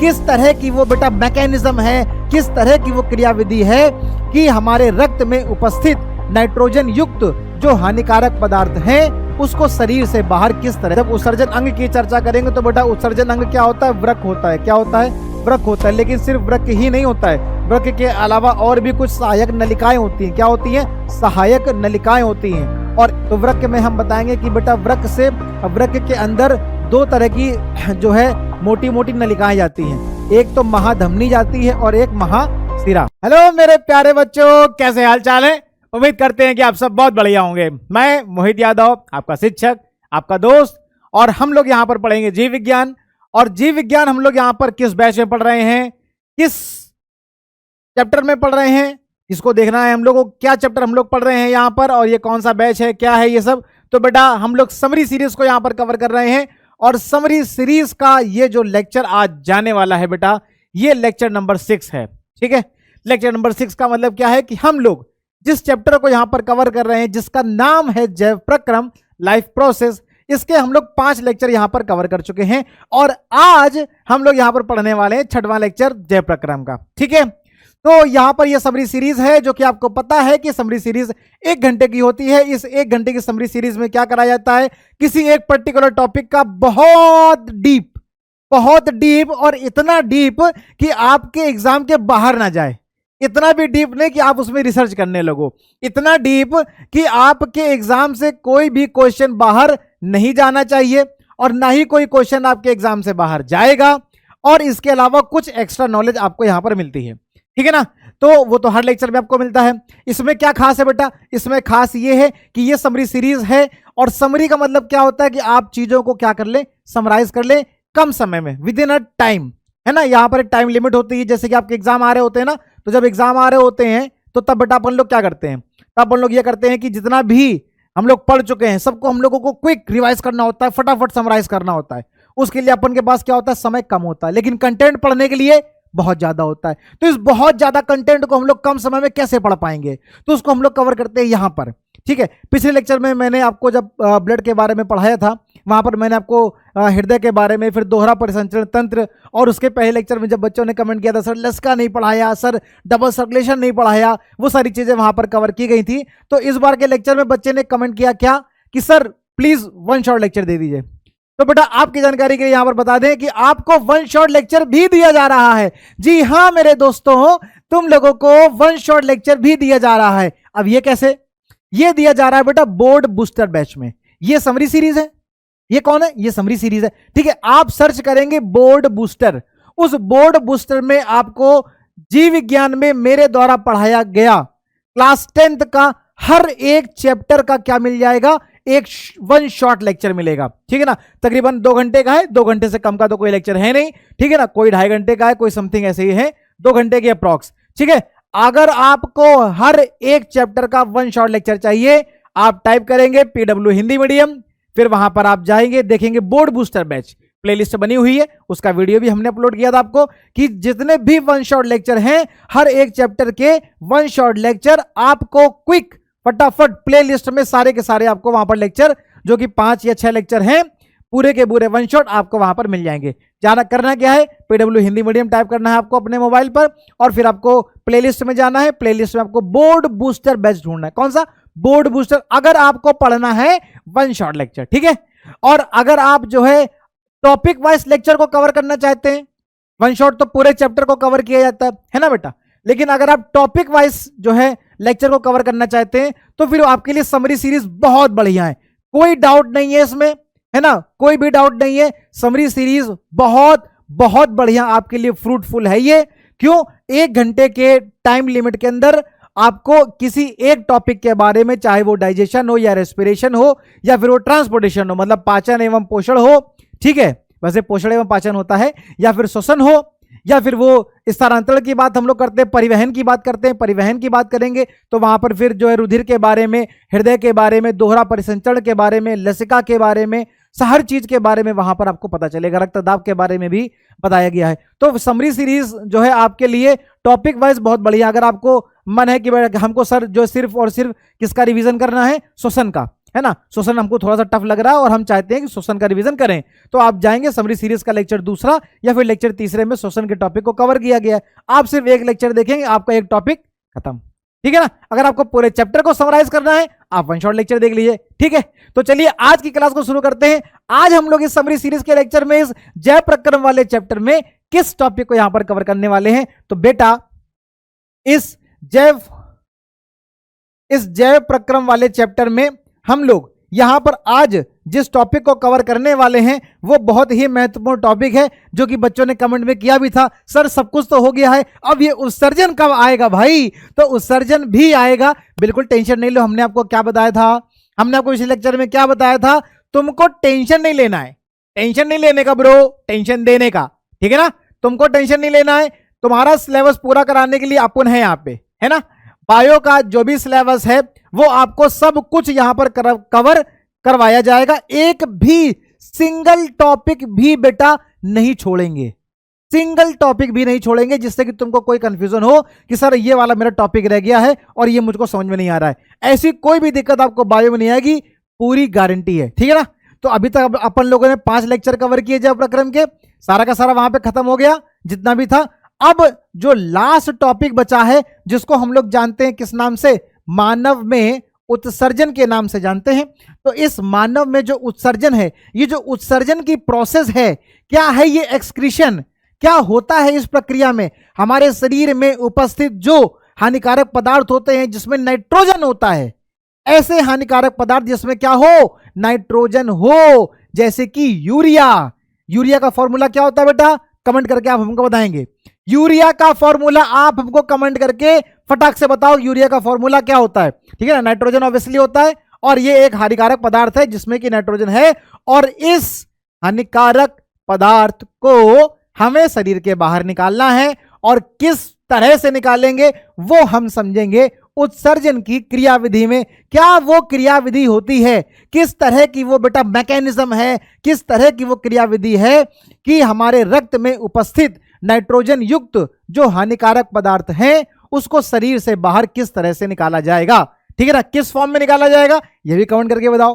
किस तरह की वो बेटा मैकेनिज्म है, किस तरह की वो क्रियाविधि है कि हमारे रक्त में उपस्थित नाइट्रोजन युक्त जो हानिकारक पदार्थ हैं उसको शरीर से बाहर किस तरह। जब उत्सर्जन अंग की चर्चा करेंगे तो बेटा उत्सर्जन अंग क्या होता है, वृक्क होता है। क्या होता है, वृक्क होता है। लेकिन सिर्फ वृक्क ही नहीं होता है, वृक्क के अलावा और भी कुछ सहायक नलिकाएं होती हैं। क्या होती हैं, सहायक नलिकाएं होती हैं। और तो वृक्क में हम बताएंगे कि बेटा वृक्क के अंदर दो तरह की जो है मोटी मोटी नलिकाएं जाती हैं, एक तो महाधमनी जाती है और एक महाशिरा। हेलो मेरे प्यारे बच्चों, कैसे हाल चाल है? उम्मीद करते हैं कि आप सब बहुत बढ़िया होंगे। मैं मोहित यादव, आपका शिक्षक, आपका दोस्त, और हम लोग यहाँ पर पढ़ेंगे जीव विज्ञान। और जीव विज्ञान हम लोग यहाँ पर किस बैच में पढ़ रहे हैं, किस चैप्टर में पढ़ रहे हैं, इसको देखना है हम लोग को। क्या चैप्टर हम लोग पढ़ रहे हैं यहाँ पर और ये कौन सा बैच है, क्या है ये सब। तो बेटा हम लोग समरी सीरीज को यहाँ पर कवर कर रहे हैं और समरी सीरीज का ये जो लेक्चर आज जाने वाला है बेटा, ये लेक्चर नंबर 6 है। ठीक है, लेक्चर नंबर 6 का मतलब क्या है कि हम लोग जिस चैप्टर को यहां पर कवर कर रहे हैं, जिसका नाम है जैव प्रक्रम, लाइफ प्रोसेस, इसके हम लोग 5 लेक्चर यहां पर कवर कर चुके हैं और आज हम लोग यहां पर पढ़ने वाले हैं 6वां लेक्चर जैव प्रक्रम का। ठीक है, तो यहां पर यह समरी सीरीज है जो कि आपको पता है कि समरी सीरीज 1 घंटे की होती है। इस 1 घंटे की समरी सीरीज में क्या कराया जाता है, किसी एक पर्टिकुलर टॉपिक का बहुत डीप और इतना डीप कि आपके एग्जाम के बाहर ना जाए। इतना भी डीप नहीं कि आप उसमें रिसर्च करने लगो, इतना डीप कि आपके एग्जाम से कोई भी क्वेश्चन बाहर नहीं जाना चाहिए और ना ही कोई क्वेश्चन आपके एग्जाम से बाहर जाएगा। और इसके अलावा कुछ एक्स्ट्रा नॉलेज आपको यहां पर मिलती है। ठीक है ना, तो वो तो हर लेक्चर में आपको मिलता है। इसमें क्या खास है बेटा, इसमें खास ये है कि ये समरी सीरीज है और समरी का मतलब क्या होता है कि आप चीजों को क्या कर ले, समराइज कर ले कम समय में, विद इन अ टाइम, है ना। यहाँ पर एक टाइम लिमिट होती है, जैसे कि आपके एग्जाम आ रहे होते हैं ना, तो जब एग्जाम आ रहे होते हैं तो तब बेटा अपन लोग क्या करते हैं, तब अपन लोग ये करते हैं कि जितना भी हम लोग पढ़ चुके हैं सबको हम लोगों को क्विक रिवाइज करना होता है, फटाफट समराइज करना होता है। उसके लिए अपन के पास क्या होता है, समय कम होता है, लेकिन कंटेंट पढ़ने के लिए बहुत ज्यादा होता है। तो इस बहुत ज्यादा कंटेंट को हम लोग कम समय में कैसे पढ़ पाएंगे, तो उसको हम लोग कवर करते हैं यहां पर। ठीक है, पिछले लेक्चर में मैंने आपको जब ब्लड के बारे में पढ़ाया था, वहां पर मैंने आपको हृदय के बारे में, फिर दोहरा परिसंचरण तंत्र, और उसके पहले लेक्चर में जब बच्चों ने कमेंट किया था सर लसका नहीं पढ़ाया, सर डबल सर्कुलेशन नहीं पढ़ाया, वो सारी चीजें वहां पर कवर की गई थी। तो इस बार के लेक्चर में बच्चे ने कमेंट किया क्या कि सर प्लीज 1 शॉर्ट लेक्चर दे दीजिए। तो बेटा आपकी जानकारी के लिए यहां पर बता दें कि आपको 1 शॉर्ट लेक्चर भी दिया जा रहा है। जी हां मेरे दोस्तों, तुम लोगों को 1 शॉर्ट लेक्चर भी दिया जा रहा है। अब ये कैसे, ये दिया जा रहा है बेटा बोर्ड बूस्टर बैच में। ये समरी सीरीज है, ये कौन है, ये समरी सीरीज है। ठीक है, आप सर्च करेंगे बोर्ड बूस्टर, उस बोर्ड बूस्टर में आपको जीव विज्ञान में मेरे द्वारा पढ़ाया गया क्लास 10th का हर एक चैप्टर का क्या मिल जाएगा, एक 1 शॉर्ट लेक्चर मिलेगा। ठीक है ना, तकरीबन 2 घंटे का है, 2 घंटे से कम का तो कोई लेक्चर है नहीं। ठीक है ना, कोई 2.5 घंटे का है, कोई समथिंग ऐसे ही है, 2 घंटे के अप्रॉक्स। ठीक है, अगर आपको हर एक चैप्टर का 1 शॉर्ट लेक्चर चाहिए, आप टाइप करेंगे PW हिंदी मीडियम, फिर वहां पर आप जाएंगे, देखेंगे बोर्ड बूस्टर बैच प्लेलिस्ट बनी हुई है, उसका वीडियो भी हमने अपलोड किया था आपको, कि जितने भी 1 शॉर्ट लेक्चर हैं, हर एक चैप्टर के 1 शॉर्ट लेक्चर आपको क्विक फटाफट प्लेलिस्ट में सारे के सारे आपको वहां पर लेक्चर, जो कि 5 या 6 लेक्चर हैं, पूरे के पूरे 1 शॉट आपको वहां पर मिल जाएंगे। जाना करना क्या है, PW हिंदी मीडियम टाइप करना है आपको अपने मोबाइल पर और फिर आपको प्लेलिस्ट में जाना है। प्लेलिस्ट में आपको बोर्ड बूस्टर बैच ढूंढना है। कौन सा, बोर्ड बूस्टर, अगर आपको पढ़ना है 1 शॉट लेक्चर। ठीक है, और अगर आप जो है टॉपिक वाइज लेक्चर को कवर करना चाहते हैं, 1 शॉट तो पूरे चैप्टर को कवर किया जाता है ना बेटा, लेकिन अगर आप टॉपिक वाइज जो है लेक्चर को कवर करना चाहते हैं तो फिर आपके लिए समरी सीरीज बहुत बढ़िया है, कोई डाउट नहीं है इसमें, है ना, कोई भी डाउट नहीं है। समरी सीरीज बहुत बहुत बढ़िया आपके लिए फ्रूटफुल है ये। क्यों, 1 घंटे के टाइम लिमिट के अंदर आपको किसी एक टॉपिक के बारे में, चाहे वो डाइजेशन हो या रेस्पिरेशन हो या फिर वो ट्रांसपोर्टेशन हो, मतलब पाचन एवं पोषण हो, ठीक है, वैसे पोषण एवं पाचन होता है, या फिर श्वसन हो, या फिर वो स्थानांतरण की बात हम लोग करते हैं, परिवहन की बात करते हैं, परिवहन की बात करेंगे तो वहां पर फिर जो है रुधिर के बारे में, हृदय के बारे में, दोहरा परिसंचरण के बारे में, लसिका के बारे में, हर चीज के बारे में वहां पर आपको पता चलेगा, रक्तदाब के बारे में भी बताया गया है। तो समरी सीरीज जो है आपके लिए टॉपिक वाइज बहुत बढ़िया। अगर आपको मन है कि हमको सर जो सिर्फ और सिर्फ किसका रिवीजन करना है, श्वसन का, है ना। शोषण हमको थोड़ा सा टफ लग रहा है और हम चाहते हैं कि शोषण का रिवीजन करें, तो आप जाएंगे समरी सीरीज का लेक्चर दूसरा या फिर लेक्चर तीसरे में शोषण के टॉपिक को कवर किया गया है। आप सिर्फ एक लेक्चर देखेंगे, आपका एक टॉपिक खत्म, ठीक है ना। अगर आपको पूरे चैप्टर को समराइज करना है, आप वन शॉट लेक्चर देख लीजिए, ठीक है। तो चलिए आज की क्लास को शुरू करते हैं। आज हम लोग इस समरी सीरीज के लेक्चर में इस जैव प्रक्रम वाले चैप्टर में किस टॉपिक को यहां पर कवर करने वाले हैं। तो बेटा इस जैव प्रक्रम वाले चैप्टर में हम लोग यहां पर आज जिस टॉपिक को कवर करने वाले हैं वो बहुत ही महत्वपूर्ण टॉपिक है, जो कि बच्चों ने कमेंट में किया भी था, सर सब कुछ तो हो गया है, अब ये उत्सर्जन कब आएगा भाई। तो उत्सर्जन भी आएगा, बिल्कुल टेंशन नहीं लो। हमने आपको क्या बताया था, हमने आपको इस लेक्चर में क्या बताया था, तुमको टेंशन नहीं लेना है, टेंशन नहीं लेने का ब्रो, टेंशन देने का, ठीक है ना। तुमको टेंशन नहीं लेना है, तुम्हारा सिलेबस पूरा कराने के लिए अपन है यहाँ पे, है ना। बायो का जो भी सिलेबस है वो आपको सब कुछ यहां पर कवर करवाया जाएगा, एक भी सिंगल टॉपिक भी बेटा नहीं छोड़ेंगे, सिंगल टॉपिक भी नहीं छोड़ेंगे, जिससे कि तुमको कोई कंफ्यूजन हो कि सर ये वाला मेरा टॉपिक रह गया है और ये मुझको समझ में नहीं आ रहा है। ऐसी कोई भी दिक्कत आपको बायो में नहीं आएगी, पूरी गारंटी है, ठीक है ना। तो अभी तक अपन लोगों ने 5 लेक्चर कवर किए जैव प्रक्रम के, सारा का सारा वहां पे खत्म हो गया जितना भी था। अब जो लास्ट टॉपिक बचा है, जिसको हम लोग जानते हैं किस नाम से, मानव में उत्सर्जन के नाम से जानते हैं। तो इस मानव में जो उत्सर्जन है, ये जो उत्सर्जन की प्रोसेस है, क्या है ये एक्सक्रीशन, क्या होता है इस प्रक्रिया में, हमारे शरीर में उपस्थित जो हानिकारक पदार्थ होते हैं जिसमें नाइट्रोजन होता है, ऐसे हानिकारक पदार्थ जिसमें क्या हो, नाइट्रोजन हो, जैसे कि यूरिया। यूरिया का फॉर्मूला क्या होता है बेटा, कमेंट करके आप हमको बताएंगे। यूरिया का फॉर्मूला आप हमको कमेंट करके फटाक से बताओ, यूरिया का फॉर्मूला क्या होता है, ठीक है ना। नाइट्रोजन ऑब्वियसली होता है और ये एक हानिकारक पदार्थ है जिसमें कि नाइट्रोजन है, और इस हानिकारक पदार्थ को हमें शरीर के बाहर निकालना है, और किस तरह से निकालेंगे वो हम समझेंगे उत्सर्जन की क्रियाविधि में। क्या वो क्रियाविधि होती है, किस तरह की वो बेटा मैकेनिज्म है, किस तरह की वो क्रियाविधि है कि हमारे रक्त में उपस्थित नाइट्रोजन युक्त जो हानिकारक पदार्थ हैं उसको शरीर से बाहर किस तरह से निकाला जाएगा, ठीक है ना। किस फॉर्म में निकाला जाएगा ये भी कमेंट करके बताओ,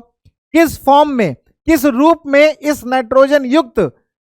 किस फॉर्म में, किस रूप में इस नाइट्रोजन युक्त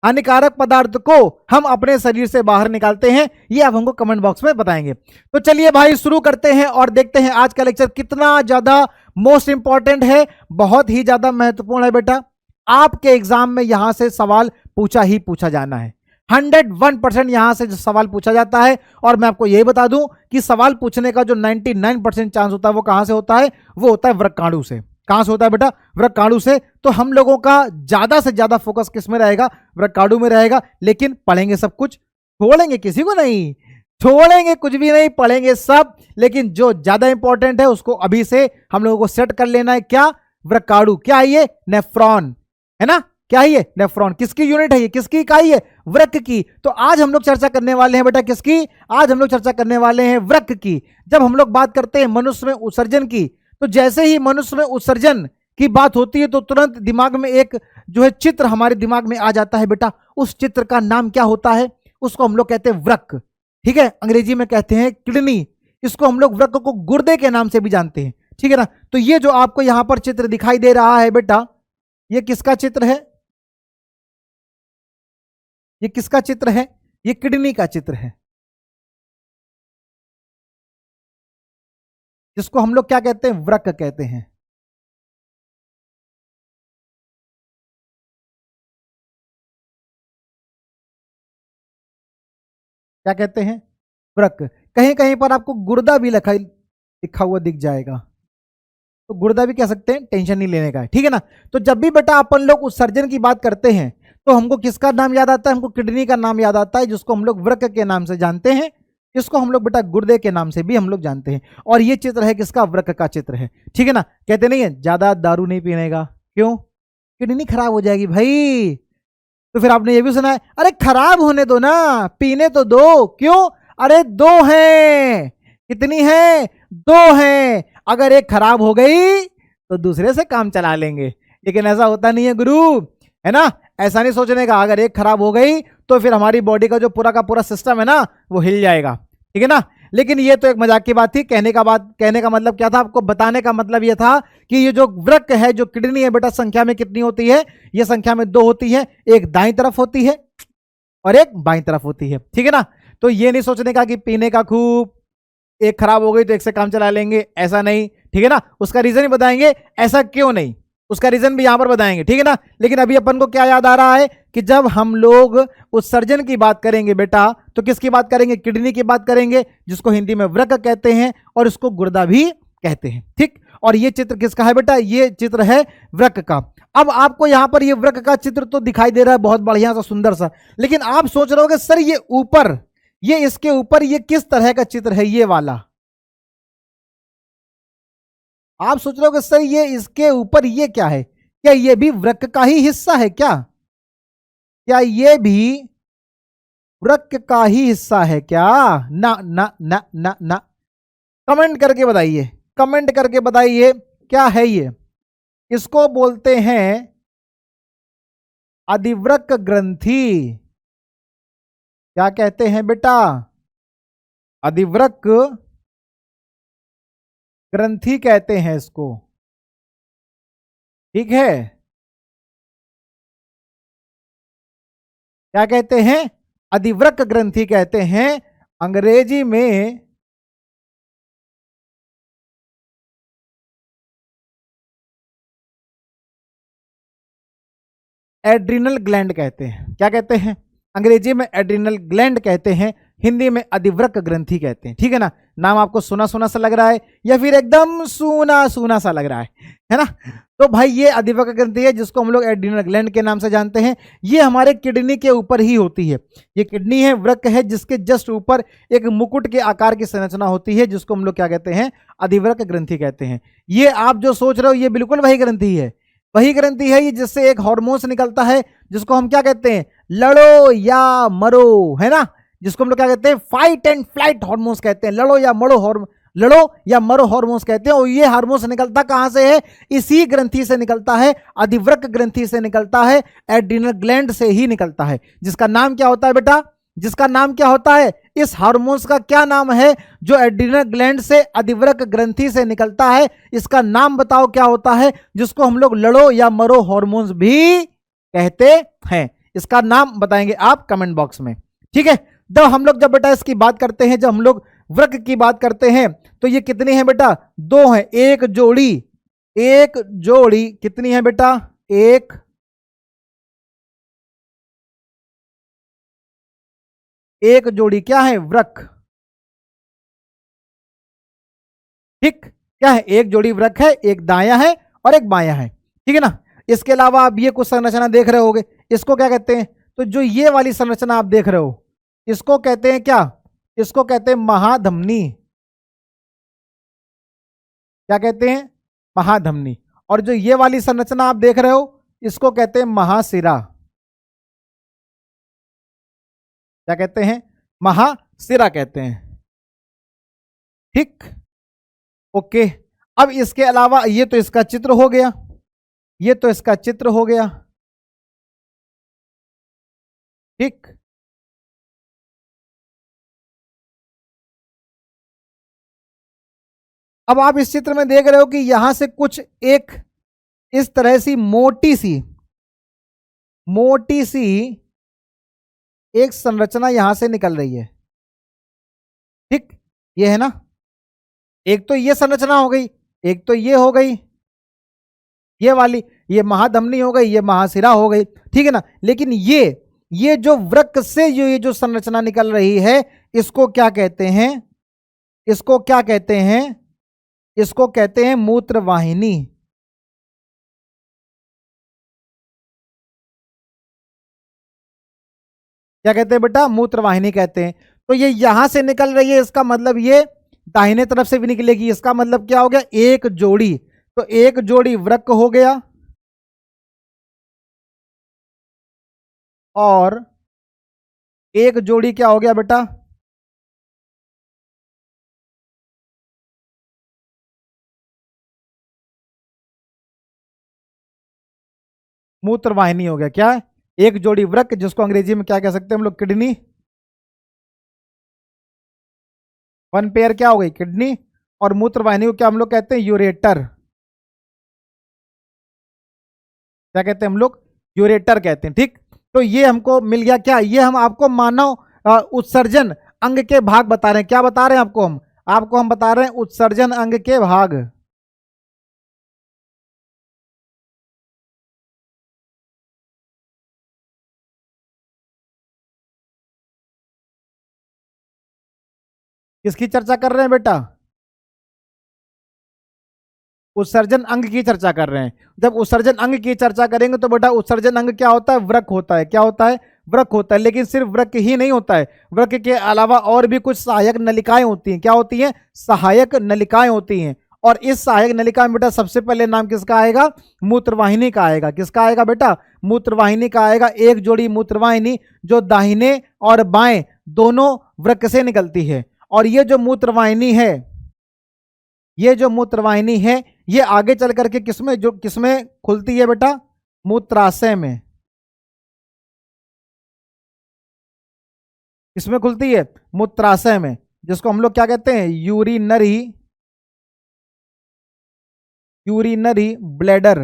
हानिकारक पदार्थ को हम अपने शरीर से बाहर निकालते हैं, ये आप हमको कमेंट बॉक्स में बताएंगे। तो चलिए भाई शुरू करते हैं और देखते हैं आज का लेक्चर कितना ज्यादा मोस्ट इंपॉर्टेंट है, बहुत ही ज्यादा महत्वपूर्ण है बेटा। आपके एग्जाम में यहां से सवाल पूछा ही पूछा जाना है, 101% यहां से सवाल पूछा जाता है। और मैं आपको यही बता दूं कि सवाल पूछने का जो 99% चांस होता है वो कहां से होता है, वो होता है वृक्काणु से। कहां से होता है बेटा, वृक्काणु से। तो हम लोगों का ज्यादा से ज्यादा फोकस किस में रहेगा, वृक्काणु में रहेगा। लेकिन पढ़ेंगे सब कुछ, छोड़ेंगे किसी को नहीं, छोड़ेंगे कुछ भी नहीं, पढ़ेंगे सब। लेकिन जो ज्यादा इंपॉर्टेंट है उसको अभी से हम लोगों को सेट कर लेना है। क्या, वृक्काणु। क्या है ये, नेफ्रॉन, है ना। क्या है ये, नेफ्रॉन। किसकी यूनिट है ये, किसकी इकाई है, वृक्क की। तो आज हम लोग चर्चा करने वाले हैं बेटा किसकी, आज हम लोग चर्चा करने वाले हैं वृक्क की। जब हम लोग बात करते हैं मनुष्य में उत्सर्जन की, तो जैसे ही मनुष्य में उत्सर्जन की बात होती है तो तुरंत दिमाग में एक जो है चित्र हमारे दिमाग में आ जाता है बेटा। उस चित्र का नाम क्या होता है, उसको हम लोग कहते हैं वृक्क, ठीक है। अंग्रेजी में कहते हैं किडनी। इसको हम लोग वृक्क को गुर्दे के नाम से भी जानते हैं, ठीक है ना। तो ये जो आपको यहां पर चित्र दिखाई दे रहा है बेटा, ये किसका चित्र है, ये किसका चित्र है, ये किडनी का चित्र है, जिसको हम लोग क्या कहते हैं, वृक्क कहते हैं। क्या कहते हैं, वृक्क। कहीं कहीं पर आपको गुर्दा भी लिखा हुआ दिख जाएगा, तो गुर्दा भी कह सकते हैं, टेंशन नहीं लेने का है, ठीक है ना। तो जब भी बेटा अपन लोग उत्सर्जन की बात करते हैं तो हमको किसका नाम याद आता है, हमको किडनी का नाम याद आता है, जिसको हम लोग वृक्क के नाम से जानते हैं। इसको हम लोग बेटा गुर्दे के नाम से भी हम लोग जानते हैं। और ये चित्र है किसका, वृक्क का चित्र है, ठीक है ना। कहते नहीं है ज्यादा दारू नहीं पीने का, क्यों, किडनी खराब हो जाएगी भाई। तो फिर आपने ये भी सुना है, अरे खराब होने दो ना, पीने तो दो, क्यों, अरे 2 हैं, कितनी है, 2 हैं, अगर एक खराब हो गई तो दूसरे से काम चला लेंगे। लेकिन ऐसा होता नहीं है गुरु, है ना। ऐसा नहीं सोचने का, अगर एक खराब हो गई तो फिर हमारी बॉडी का जो पूरा का पूरा सिस्टम है ना वो हिल जाएगा, ठीक है ना। लेकिन ये तो एक मजाक की बात थी। कहने का मतलब क्या था, आपको बताने का मतलब ये था कि ये जो वृक्क है, जो किडनी है बेटा, संख्या में कितनी होती है? ये संख्या में 2 होती है, एक दाईं तरफ होती है और एक बाईं तरफ होती है, ठीक है ना। तो ये नहीं सोचने का कि पीने का खूब, एक खराब हो गई तो एक से काम चला लेंगे, ऐसा नहीं, ठीक है ना। उसका रीजन ही बताएंगे ऐसा क्यों नहीं, उसका रीजन भी यहां पर बताएंगे, ठीक है ना। लेकिन अभी अपन को क्या याद आ रहा है कि जब हम लोग उत्सर्जन की बात करेंगे बेटा, तो किसकी बात करेंगे? किडनी की बात करेंगे, जिसको हिंदी में वृक्क कहते हैं और इसको गुर्दा भी कहते हैं, ठीक। और ये चित्र किसका है बेटा? ये चित्र है वृक्क का। अब आपको यहां पर ये वृक्क का चित्र तो दिखाई दे रहा है बहुत बढ़िया सा, सुंदर सा, लेकिन आप सोच रहे हो सर ये ऊपर, ये इसके ऊपर ये किस तरह का चित्र है? ये वाला आप सोच रहे हो कि सर ये इसके ऊपर ये क्या है? क्या ये भी वृक्क का ही हिस्सा है क्या? क्या ये भी वृक्क का ही हिस्सा है क्या? ना ना ना ना ना। कमेंट करके बताइए, कमेंट करके बताइए क्या है ये। इसको बोलते हैं अधिवृक्क ग्रंथि। क्या कहते हैं बेटा? अधिवृक्क ग्रंथि कहते हैं इसको, ठीक है। क्या कहते हैं? अधिवृक्क ग्रंथि कहते हैं। अंग्रेजी में एड्रिनल ग्लैंड कहते हैं। क्या कहते हैं? अंग्रेजी में एड्रिनल ग्लैंड कहते हैं, हिंदी में अधिवृक्क ग्रंथि कहते हैं, ठीक है ना। नाम आपको सुना सुना सा लग रहा है या फिर एकदम सूना सूना सा लग रहा है ना। तो भाई ये अधिवृक्क ग्रंथि है, जिसको हम लोग एड्रिनल ग्लैंड के नाम से जानते हैं। ये हमारे किडनी के ऊपर ही होती है। ये किडनी है, वृक्क है, जिसके जस्ट ऊपर एक मुकुट के आकार की संरचना होती है, जिसको हम लोग क्या कहते हैं? अधिवृक्क ग्रंथि कहते हैं। ये आप जो सोच रहे हो ये बिल्कुल वही ग्रंथि है, वही ग्रंथि है ये, जिससे एक हार्मोन्स निकलता है, जिसको हम क्या कहते हैं? लड़ो या मरो, है ना। जिसको हम लोग क्या कहते हैं? फाइट एंड फ्लाइट हार्मोन्स कहते हैं। लड़ो या मरो हार्मोन्स कहते हैं। और ये हार्मोन्स निकलता कहां से है? इसी ग्रंथि से निकलता है, अधिवृक्क ग्रंथि से निकलता है, एड्रिनल ग्लैंड से ही निकलता है। जिसका नाम क्या होता है बेटा? जिसका नाम क्या होता है? इस हार्मोन्स का क्या नाम है जो एड्रिनल ग्लैंड से, अधिवृक्क ग्रंथि से निकलता है? इसका नाम बताओ क्या होता है, जिसको हम लोग लड़ो या मरो हार्मोन्स भी कहते हैं। इसका नाम बताएंगे आप कमेंट बॉक्स में, ठीक है। जब बेटा इसकी बात करते हैं, जब हम लोग वृक्क की बात करते हैं, तो ये कितनी है बेटा? 2 है। एक जोड़ी कितनी है बेटा? एक जोड़ी क्या है? वृक्क, ठीक। क्या है? एक जोड़ी वृक्क है, एक दायां है और एक बायां है, ठीक है ना। इसके अलावा आप ये कुछ संरचना देख रहे होगे, इसको क्या कहते हैं? तो जो ये वाली संरचना आप देख रहे हो, इसको कहते हैं क्या? इसको कहते हैं महाधमनी। क्या कहते हैं? महाधमनी। और जो ये वाली संरचना आप देख रहे हो, इसको कहते हैं महाशिरा। क्या कहते हैं? महाशिरा कहते हैं, ठीक। ओके। अब इसके अलावा ये तो इसका चित्र हो गया, ये तो इसका चित्र हो गया, ठीक। अब आप इस चित्र में देख रहे हो कि यहां से कुछ एक इस तरह सी मोटी सी एक संरचना यहां से निकल रही है, ठीक। ये है ना। एक तो ये संरचना हो गई, एक तो ये हो गई, ये वाली, ये महाधमनी हो गई, ये महाशिरा हो गई, ठीक है ना। लेकिन ये जो वृक्क से ये जो संरचना निकल रही है, इसको क्या कहते हैं? इसको क्या कहते हैं? इसको कहते हैं मूत्रवाहिनी। क्या कहते हैं बेटा? मूत्रवाहिनी कहते हैं। तो ये यहां से निकल रही है, इसका मतलब ये दाहिने तरफ से भी निकलेगी। इसका मतलब क्या हो गया? एक जोड़ी। तो एक जोड़ी वृक्क हो गया और एक जोड़ी क्या हो गया बेटा? मूत्रवाहिनी हो गया। क्या? एक जोड़ी वृक्क, जिसको अंग्रेजी में क्या कह सकते हैं हम लोग? किडनी। वन पेयर क्या हो गई, किडनी, और मूत्र वाहिनी को क्या हम लोग कहते हैं, यूरेटर। क्या कहते हैं हम लोग, यूरेटर कहते हैं। ठीक, तो ये हमको मिल गया क्या, ये हम आपको मानव उत्सर्जन अंग के भाग बता रहे हैं। क्या बता रहे हैं आपको हम बता रहे हैं उत्सर्जन अंग के भाग। किसकी चर्चा कर रहे हैं बेटा, उत्सर्जन अंग की चर्चा कर रहे हैं। जब उत्सर्जन अंग की चर्चा करेंगे तो बेटा उत्सर्जन अंग क्या होता है, वृक्क होता है। क्या होता है, वृक्क होता है। लेकिन सिर्फ वृक्क ही नहीं होता है, वृक्क के अलावा और भी कुछ सहायक नलिकाएं होती हैं। क्या होती हैं, सहायक नलिकाएं होती हैं। और इस सहायक नलिका में बेटा सबसे पहले नाम किसका आएगा, मूत्रवाहिनी का आएगा। किसका आएगा बेटा, मूत्रवाहिनी का आएगा। एक जोड़ी मूत्रवाहिनी जो दाहिने और बाएं दोनों वृक्क से निकलती है। और ये जो मूत्रवाहिनी है, ये जो मूत्रवाहिनी है, ये आगे चल करके किसमें खुलती है बेटा, मूत्राशय में। किसमें खुलती है, मूत्राशय में, जिसको हम लोग क्या कहते हैं, यूरिनरी ब्लैडर।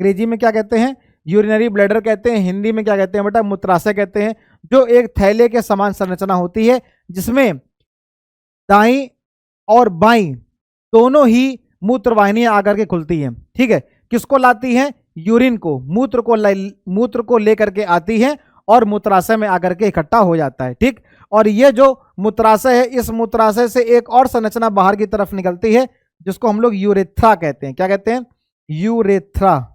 अंग्रेजी में क्या कहते हैं, यूरिनरी ब्लैडर कहते हैं। हिंदी में क्या कहते हैं बेटा, मूत्राशय कहते हैं। जो एक थैले के समान संरचना होती है, जिसमें दाईं और बाईं दोनों ही मूत्रवाहिनियां आकर के खुलती हैं। ठीक है, किसको लाती हैं, यूरिन को, मूत्र को लेकर के आती हैं और मूत्राशय में आकर के इकट्ठा हो जाता है। ठीक, और ये जो मूत्राशय है, इस मूत्राशय से एक और संरचना बाहर की तरफ निकलती है, जिसको हम लोग यूरेथ्रा कहते हैं। क्या कहते हैं, यूरेथ्रा।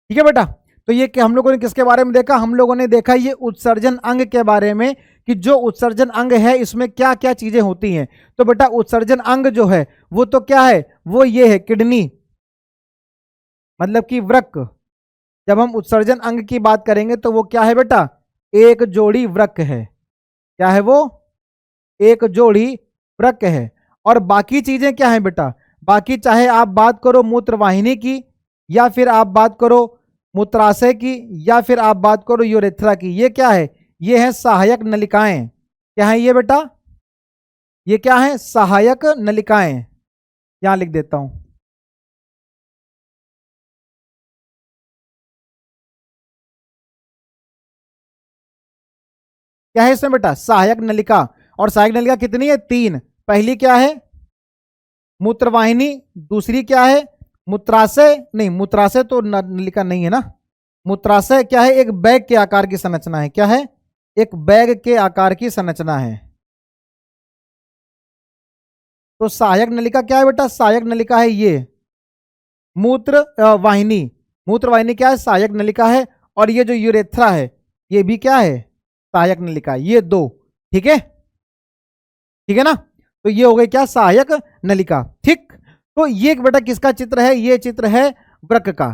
ठीक है बेटा, तो ये हम लोगों ने किसके बारे में देखा, हम लोगों ने देखा ये उत्सर्जन अंग के बारे में, कि जो उत्सर्जन अंग है इसमें क्या क्या चीजें होती हैं। तो बेटा उत्सर्जन अंग जो है वो तो क्या है, वो ये है किडनी, मतलब कि वृक्क। जब हम उत्सर्जन अंग की बात करेंगे तो वो क्या है बेटा, एक जोड़ी वृक्क है। क्या है वो, एक जोड़ी वृक्क है। और बाकी चीजें क्या है बेटा, बाकी चाहे आप बात करो मूत्रवाहिनी की, या फिर आप बात करो मूत्राशय की, या फिर आप बात करो यूरेथ्रा की, ये क्या है, ये है सहायक नलिकाएं। क्या है ये बेटा, ये क्या है, सहायक नलिकाएं। यहां लिख देता हूं, क्या है इसमें बेटा, सहायक नलिका। और सहायक नलिका कितनी है, तीन। पहली क्या है, मूत्रवाहिनी। दूसरी क्या है, मूत्राशय, नहीं मूत्राशय तो नलिका नहीं है ना। मूत्राशय क्या है, एक बैग के आकार की संरचना है। क्या है, एक बैग के आकार की संरचना है। तो सहायक नलिका क्या है बेटा, सहायक नलिका है ये मूत्र वाहिनी। मूत्र वाहिनी क्या है, सहायक नलिका है। और ये जो यूरेथ्रा है, ये भी क्या है, सहायक नलिका। ये दो, ठीक है, ठीक है ना। तो ये हो गई क्या, सहायक नलिका। ठीक, तो ये बेटा किसका चित्र है, ये चित्र है वृक्क का,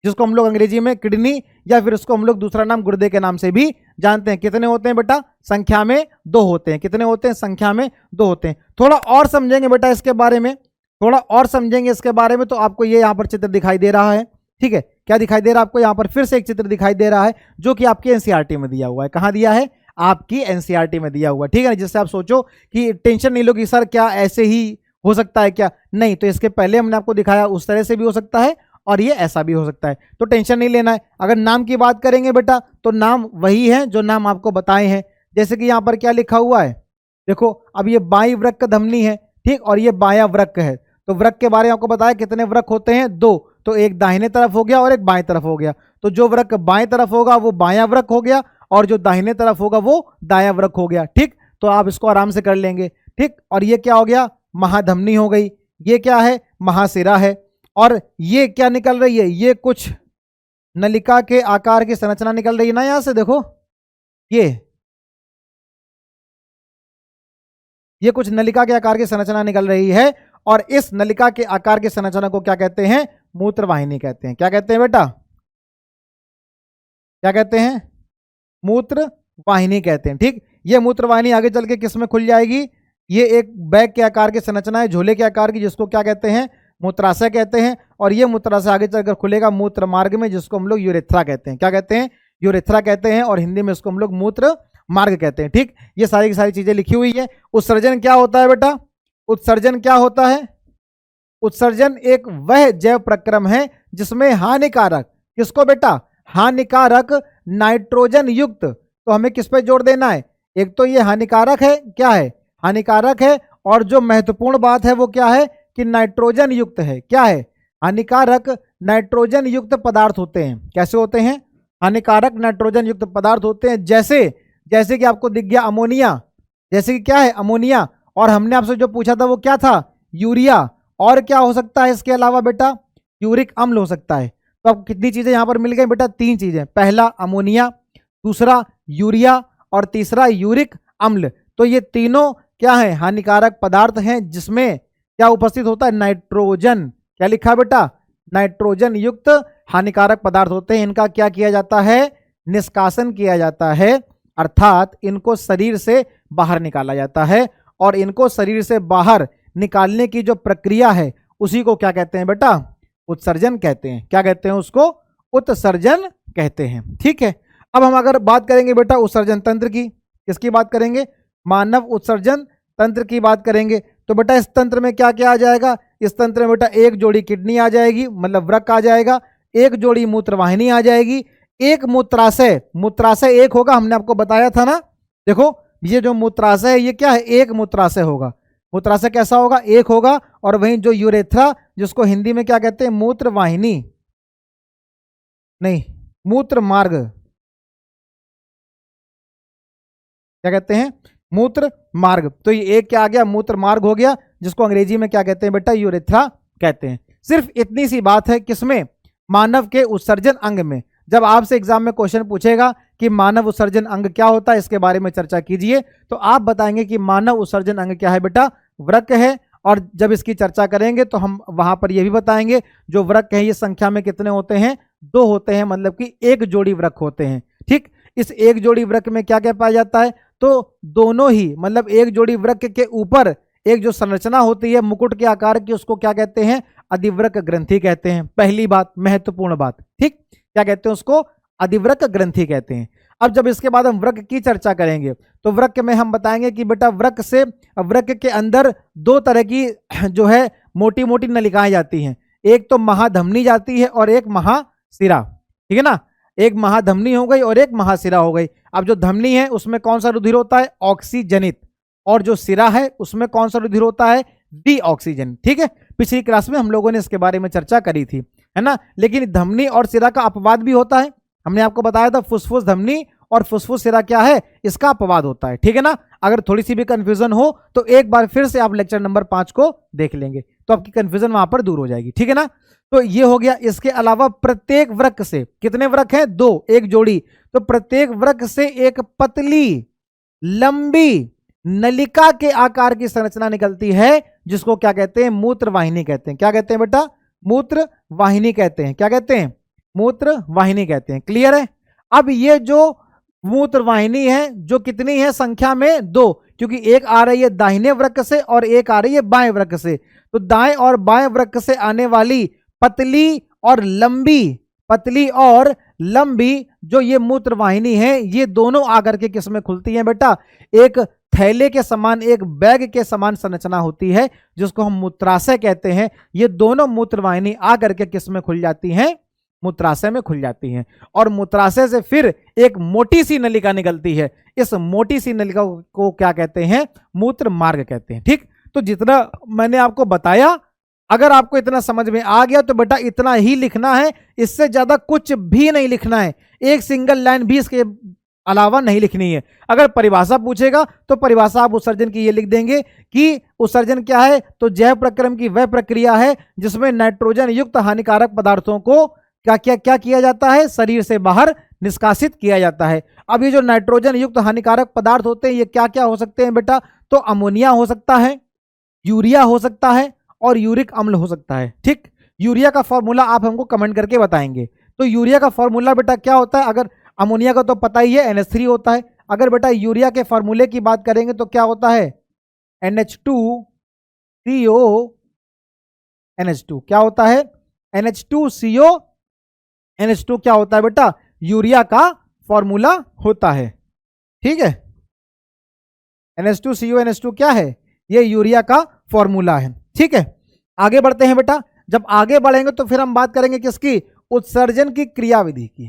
जिसको हम लोग अंग्रेजी में किडनी, या फिर उसको हम लोग दूसरा नाम गुर्दे के नाम से भी जानते हैं। कितने होते हैं बेटा, संख्या में दो होते हैं। कितने होते हैं, संख्या में दो होते हैं। थोड़ा और समझेंगे बेटा इसके बारे में, थोड़ा और समझेंगे इसके बारे में, तो आपको ये यहाँ पर चित्र दिखाई दे रहा है। ठीक है, क्या दिखाई दे रहा है आपको, यहाँ पर फिर से एक चित्र दिखाई दे रहा है, जो कि आपकी एनसीईआरटी में दिया हुआ है। कहाँ दिया है, आपकी एनसीईआरटी में दिया हुआ। ठीक है ना, जिससे आप सोचो कि टेंशन नहीं लो कि सर क्या ऐसे ही हो सकता है क्या, नहीं। तो इसके पहले हमने आपको दिखाया उस तरह से भी हो सकता है, और ये ऐसा भी हो सकता है, तो टेंशन नहीं लेना है। अगर नाम की बात करेंगे बेटा, तो नाम वही है जो नाम आपको बताए हैं। जैसे कि यहाँ पर क्या लिखा हुआ है, देखो, अब ये बाई वृक्क धमनी है, ठीक, और ये बाया वृक्क है। तो वृक्क के बारे में आपको बताया कितने वृक्क होते हैं, दो। तो एक दाहिने तरफ हो गया और एक बाएं तरफ हो गया। तो जो वृक्क बाएं तरफ होगा वो बाया वृक्क हो गया, और जो दाहिने तरफ होगा वो दाया वृक्क हो गया। ठीक, तो आप इसको आराम से कर लेंगे। ठीक, और ये क्या हो गया, महाधमनी हो गई। ये क्या है, महाशिरा है। और ये क्या निकल रही है, ये कुछ नलिका के आकार की संरचना निकल रही है ना, यहां से देखो, ये कुछ नलिका के आकार की संरचना निकल रही है। और इस नलिका के आकार की संरचना को क्या कहते हैं, मूत्रवाहिनी कहते हैं। क्या कहते हैं बेटा, क्या कहते हैं, मूत्र वाहिनी कहते हैं। ठीक, ये मूत्र वाहिनी आगे चल के किस में खुल जाएगी, ये एक बैग के आकार की संरचना है, झोले के आकार की, जिसको क्या कहते हैं, मूत्राशय कहते हैं। और ये मूत्राशय आगे चलकर खुलेगा मूत्र मार्ग में, जिसको हम लोग यूरेथ्रा कहते हैं। क्या कहते हैं, यूरेथ्रा कहते हैं, और हिंदी में इसको हम लोग मूत्र मार्ग कहते हैं। ठीक, ये सारी की सारी चीजें लिखी हुई है। उत्सर्जन क्या होता है बेटा, उत्सर्जन क्या होता है, उत्सर्जन एक वह जैव प्रक्रम है जिसमें हानिकारक, किसको बेटा, हानिकारक नाइट्रोजन युक्त, तो हमें किस पे जोर देना है, एक तो ये हानिकारक है, क्या है, हानिकारक है, और जो महत्वपूर्ण बात है वो क्या है कि नाइट्रोजन युक्त है। क्या है, हानिकारक नाइट्रोजन युक्त पदार्थ होते हैं। कैसे होते हैं, हानिकारक नाइट्रोजन युक्त पदार्थ होते हैं। जैसे कि आपको दिख गया अमोनिया, जैसे कि क्या है, अमोनिया, और हमने आपसे जो पूछा था वो क्या था, यूरिया। और क्या हो सकता है इसके अलावा बेटा, यूरिक अम्ल हो सकता है। तो अब कितनी चीजें यहां पर मिल गई बेटा, 3 चीजें, पहला अमोनिया, दूसरा यूरिया, और तीसरा यूरिक अम्ल। तो ये तीनों क्या है, हानिकारक पदार्थ हैं जिसमें क्या उपस्थित होता है, नाइट्रोजन। क्या लिखा बेटा, नाइट्रोजन युक्त हानिकारक पदार्थ होते हैं। इनका क्या किया जाता है, निष्कासन किया जाता है, अर्थात इनको शरीर से बाहर निकाला जाता है। और इनको शरीर से बाहर निकालने की जो प्रक्रिया है उसी को क्या कहते हैं बेटा, उत्सर्जन कहते हैं। क्या कहते हैं उसको, उत्सर्जन कहते हैं। ठीक है, अब हम अगर बात करेंगे बेटा उत्सर्जन तंत्र की, किसकी बात करेंगे, मानव उत्सर्जन तंत्र की बात करेंगे। तो बेटा इस तंत्र में क्या क्या आ जाएगा, इस तंत्र में बेटा एक जोड़ी किडनी आ जाएगी, मतलब वृक्क आ जाएगा, एक जोड़ी मूत्रवाहिनी आ जाएगी, एक मूत्राशय, मूत्राशय एक होगा, हमने आपको बताया था ना। देखो ये जो मूत्राशय है ये क्या है, एक मूत्राशय होगा। मूत्राशय कैसा होगा, एक होगा। और वहीं जो यूरेथ्रा, जिसको हिंदी में क्या कहते हैं, मूत्र वाहिनी, नहीं मूत्र मार्ग, क्या कहते हैं, मूत्र मार्ग। तो ये एक क्या आ गया, मूत्र मार्ग हो गया, जिसको अंग्रेजी में क्या कहते हैं बेटा, यूरेथ्रा कहते हैं। सिर्फ इतनी सी बात है किसमें, मानव के उत्सर्जन अंग में। जब आपसे एग्जाम में क्वेश्चन पूछेगा कि मानव उत्सर्जन अंग क्या होता है, इसके बारे में चर्चा कीजिए, तो आप बताएंगे कि मानव उत्सर्जन अंग क्या है बेटा, वृक्क है। और जब इसकी चर्चा करेंगे तो हम वहां पर यह भी बताएंगे जो वृक्क है ये संख्या में कितने होते हैं, 2 होते हैं, मतलब कि एक जोड़ी वृक्क होते हैं। ठीक, इस एक जोड़ी वृक्क में क्या क्या पाया जाता है, तो दोनों ही, मतलब एक जोड़ी वृक्क के ऊपर एक जो संरचना होती है मुकुट के आकार की, उसको क्या कहते हैं, अधिवृक्क ग्रंथि कहते हैं। पहली बात, महत्वपूर्ण बात, ठीक, क्या कहते हैं उसको, अधिवृक्क ग्रंथि कहते हैं। अब जब इसके बाद हम वृक्क की चर्चा करेंगे तो वृक्क में हम बताएंगे कि बेटा वृक्क के अंदर 2 तरह की जो है मोटी मोटी नलिकाएं जाती हैं, एक तो महाधमनी जाती है और एक महाशिरा। ठीक है ना, एक महाधमनी हो गई और एक महाशिरा हो गई। अब जो धमनी है उसमें कौन सा रुधिर होता है, ऑक्सीजनित, और जो सिरा है उसमें कौन सा रुधिर होता है, डीऑक्सीजन। ठीक है, पिछली क्लास में हम लोगों ने इसके बारे में चर्चा करी थी, है ना। लेकिन धमनी और सिरा का अपवाद भी होता है, हमने आपको बताया था फुसफुस धमनी और फुसफुस सिरा क्या है, इसका अपवाद होता है। ठीक है ना, अगर थोड़ी सी भी कंफ्यूजन हो तो एक बार फिर से आप लेक्चर नंबर 5 को देख लेंगे तो आपकी कंफ्यूजन वहां पर दूर हो जाएगी। ठीक है ना, तो ये हो गया। इसके अलावा प्रत्येक वृक्क से, कितने वृक्क हैं, 2, एक जोड़ी, तो प्रत्येक वृक्क से एक पतली लंबी नलिका के आकार की संरचना निकलती है, जिसको क्या कहते हैं, मूत्र वाहिनी कहते हैं। क्या कहते हैं बेटा, मूत्र वाहिनी कहते हैं। क्या कहते हैं, मूत्र वाहिनी कहते हैं। क्लियर है। अब ये जो मूत्र वाहिनी है जो कितनी है संख्या में, 2, क्योंकि एक आ रही है दाहिने वृक्क से और एक आ रही है बाएं वृक्क से। तो दाएं और बाएं वृक्क से आने वाली पतली और लंबी जो ये मूत्र वाहिनी है, ये दोनों आकर के किस में खुलती हैं बेटा, एक थैले के समान, एक बैग के समान संरचना होती है जिसको हम मूत्राशय कहते हैं। ये दोनों मूत्र वाहिनी आकर के किस में खुल जाती हैं, मूत्राशय में खुल जाती हैं। और मूत्राशय से फिर एक मोटी सी नलिका निकलती है, इस मोटी सी नलिका को क्या कहते हैं, मूत्र मार्ग कहते हैं। ठीक, तो जितना मैंने आपको बताया, अगर आपको इतना समझ में आ गया तो बेटा इतना ही लिखना है, इससे ज्यादा कुछ भी नहीं लिखना है, एक सिंगल लाइन भी इसके अलावा नहीं लिखनी है। अगर परिभाषा पूछेगा तो परिभाषा आप उत्सर्जन की ये लिख देंगे कि उत्सर्जन क्या है, तो जैव प्रक्रम की वह प्रक्रिया है जिसमें नाइट्रोजन युक्त हानिकारक पदार्थों को क्या किया जाता है, शरीर से बाहर निष्कासित किया जाता है। अब ये जो नाइट्रोजन युक्त हानिकारक पदार्थ होते हैं ये क्या क्या हो सकते हैं बेटा, तो अमोनिया हो सकता है, यूरिया हो सकता है और यूरिक अम्ल हो सकता है। ठीक, यूरिया का फॉर्मूला आप हमको कमेंट करके बताएंगे। तो यूरिया का फॉर्मूला बेटा क्या होता है, अगर अमोनिया का तो पता ही है NH3 होता है, अगर बेटा यूरिया के फॉर्मूले की बात करेंगे तो क्या होता है, NH2CO NH2 क्या होता है? NH2CO NH2 क्या होता है बेटा? यूरिया का फॉर्मूला होता है। ठीक है, NH2CO NH2 क्या है? ये यूरिया का फॉर्मूला है। ठीक है, आगे बढ़ते हैं बेटा। जब आगे बढ़ेंगे तो फिर हम बात करेंगे किसकी? उत्सर्जन की क्रियाविधि की।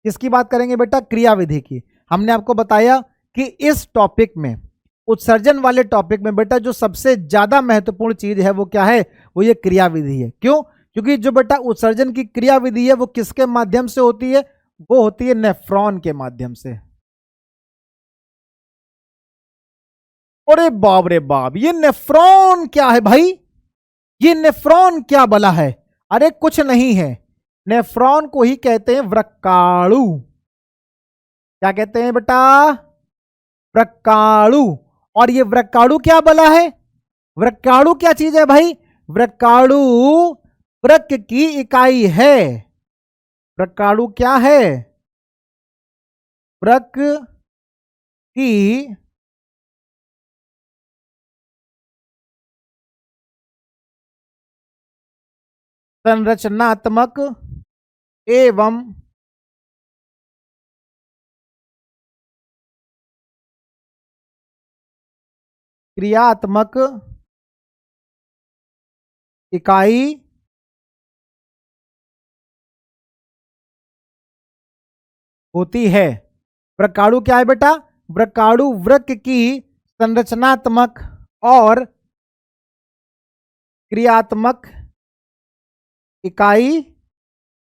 किसकी बात करेंगे बेटा? क्रियाविधि की। हमने आपको बताया कि इस टॉपिक में, उत्सर्जन वाले टॉपिक में बेटा जो सबसे ज्यादा महत्वपूर्ण चीज है वो क्या है? वो ये क्रियाविधि है। क्यों? क्योंकि जो बेटा उत्सर्जन की क्रियाविधि है वो किसके माध्यम से होती है? वो होती है नेफ्रॉन के माध्यम से। अरे बाप रे बाप, ये नेफ्रॉन क्या है भाई? ये नेफ्रॉन क्या बला है? अरे कुछ नहीं है, नेफ्रॉन को ही कहते हैं वृक्काणु। क्या कहते हैं बेटा? वृक्काणु। और ये वृक्काणु क्या बला है? वृक्काणु क्या चीज है भाई? वृक्काणु वृक्क की इकाई है। वृक्काणु क्या है? वृक्क की संरचनात्मक एवं क्रियात्मक इकाई होती है। वृक्काणु क्या है बेटा? वृक्काणु वृक्क की संरचनात्मक और क्रियात्मक इकाई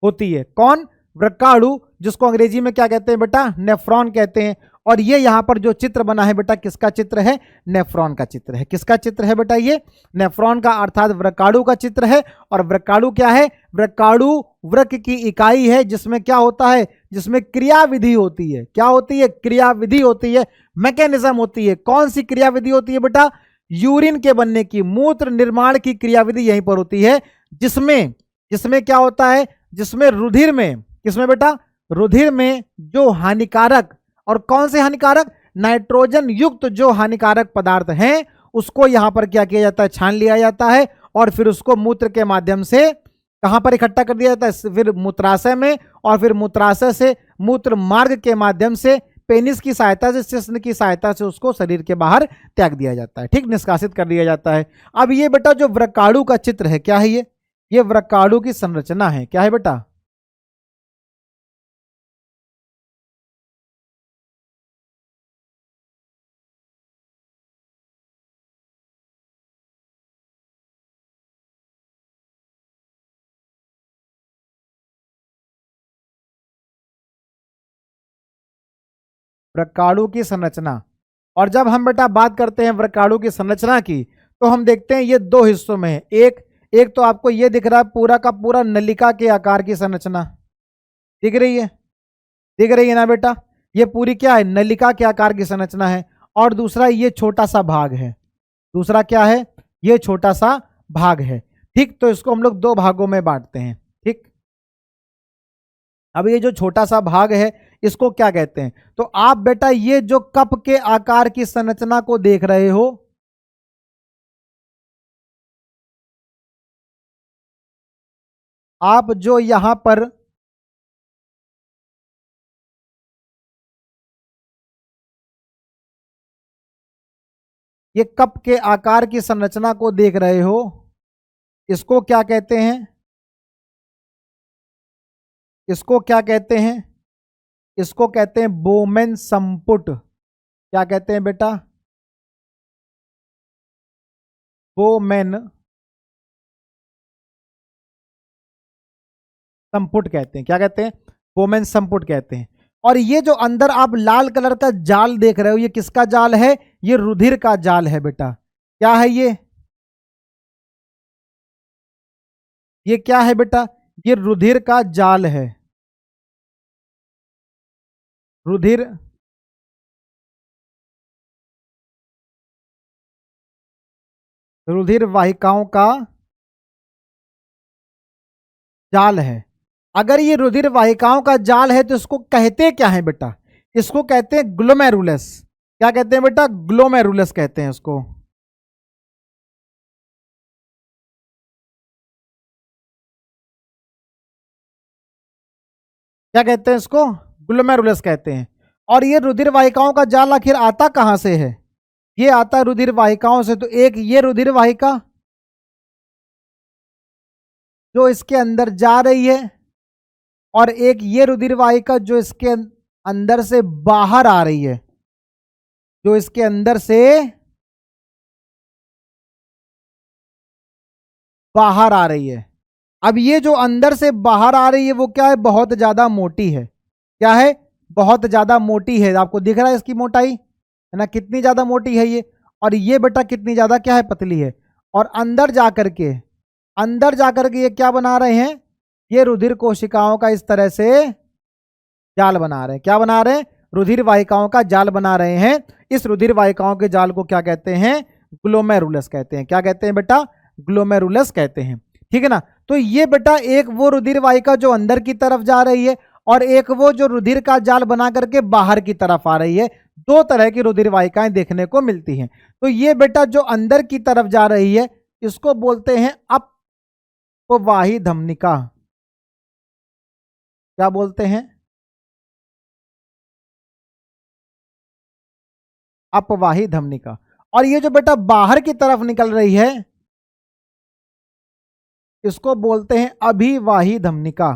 होती है। कौन? वृक्काणु, जिसको अंग्रेजी में क्या कहते हैं बेटा? नेफ्रॉन कहते हैं। और ये यहां पर जो चित्र बना है बेटा, किसका चित्र है? नेफ्रॉन का चित्र है। किसका चित्र है बेटा? ये नेफ्रॉन का, अर्थात वृक्काणु का चित्र है। और वृक्काणु क्या है? वृक्काणु वृक्क की इकाई है, जिसमें क्या होता है? जिसमें क्रियाविधि होती है। क्या होती है? क्रियाविधि होती है, मैकेनिज्म होती है। कौन सी क्रियाविधि होती है बेटा? यूरिन के बनने की, मूत्र निर्माण की क्रियाविधि यहीं पर होती है, जिसमें जिसमें क्या होता है? जिसमें रुधिर में, किसमें बेटा? रुधिर में जो हानिकारक, और कौन से हानिकारक? नाइट्रोजन युक्त जो हानिकारक पदार्थ हैं, उसको यहां पर क्या किया जाता है? छान लिया जाता है और फिर उसको मूत्र के माध्यम से कहां पर इकट्ठा कर दिया जाता है? फिर मूत्राशय में, और फिर मूत्राशय से मूत्र मार्ग के माध्यम से पेनिस की सहायता से, शिश्न की सहायता से उसको शरीर के बाहर त्याग दिया जाता है। ठीक, निष्कासित कर दिया जाता है। अब ये बेटा जो वृक्काणु का चित्र है, क्या है ये वृक्काणु की संरचना है। क्या है बेटा? वृक्काणु की संरचना। और जब हम बेटा बात करते हैं वृक्काणु की संरचना की, तो हम देखते हैं ये दो हिस्सों में है। एक तो आपको ये दिख रहा है पूरा का पूरा नलिका के आकार की संरचना, दिख रही है? दिख रही है ना बेटा? ये पूरी क्या है? नलिका के आकार की संरचना है। और दूसरा ये छोटा सा भाग है। दूसरा क्या है? ये छोटा सा भाग है। ठीक, तो इसको हम लोग दो भागों में बांटते हैं। ठीक, अब ये जो छोटा सा भाग है, इसको क्या कहते हैं? तो आप बेटा ये जो कप के आकार की संरचना को देख रहे हो, आप जो यहां पर ये कप के आकार की संरचना को देख रहे हो, इसको क्या कहते हैं? इसको क्या कहते हैं? इसको कहते हैं बोमेन संपुट। क्या कहते हैं बेटा? बोमेन संपुट कहते हैं। क्या कहते हैं? बोमेन संपुट कहते हैं। और ये जो अंदर आप लाल कलर का जाल देख रहे हो, ये किसका जाल है? ये रुधिर का जाल है बेटा। क्या है ये क्या है बेटा? ये रुधिर का जाल है। रुधिर रुधिर वाहिकाओं का जाल है। अगर ये रुधिर वाहिकाओं का जाल है तो इसको कहते क्या है बेटा? इसको कहते हैं ग्लोमेरुलस। क्या कहते हैं बेटा? ग्लोमेरुलस कहते हैं इसको। क्या कहते हैं इसको? ग्लोमेरुलस कहते हैं। और ये रुधिर वाहिकाओं का जाल आखिर आता कहां से है? ये आता है रुधिर वाहिकाओं से। तो एक ये रुधिर वाहिका जो इसके अंदर जा रही है, और एक ये रुधिर वाहिका जो इसके अंदर से बाहर आ रही है, जो इसके अंदर से बाहर आ रही है। अब ये जो अंदर से बाहर आ रही है वो क्या है? बहुत ज्यादा मोटी है। क्या है? बहुत ज्यादा मोटी है। आपको दिख रहा है इसकी मोटाई, है ना, कितनी ज्यादा मोटी है ये। और ये बेटा कितनी ज्यादा क्या है? पतली है। और अंदर जाकर के ये क्या बना रहे हैं? ये रुधिर कोशिकाओं का इस तरह से जाल बना रहे हैं। क्या बना रहे हैं? रुधिर वाहिकाओं का जाल बना रहे हैं। इस रुधिर वाहिकाओं के जाल को क्या कहते हैं? ग्लोमेरुलस कहते हैं। क्या कहते हैं बेटा? ग्लोमेरुलस कहते हैं। ठीक है ना। तो ये बेटा एक वो रुधिर वाहिका जो अंदर की तरफ जा रही है, और एक वो जो रुधिर का जाल बना करके बाहर की तरफ आ रही है। दो तरह की रुधिर वाहिकाएं देखने को मिलती हैं। तो ये बेटा जो अंदर की तरफ जा रही है इसको बोलते हैं अपवाही धमनिका। क्या बोलते हैं? अपवाही धमनिका। और ये जो बेटा बाहर की तरफ निकल रही है इसको बोलते हैं अभिवाही धमनिका।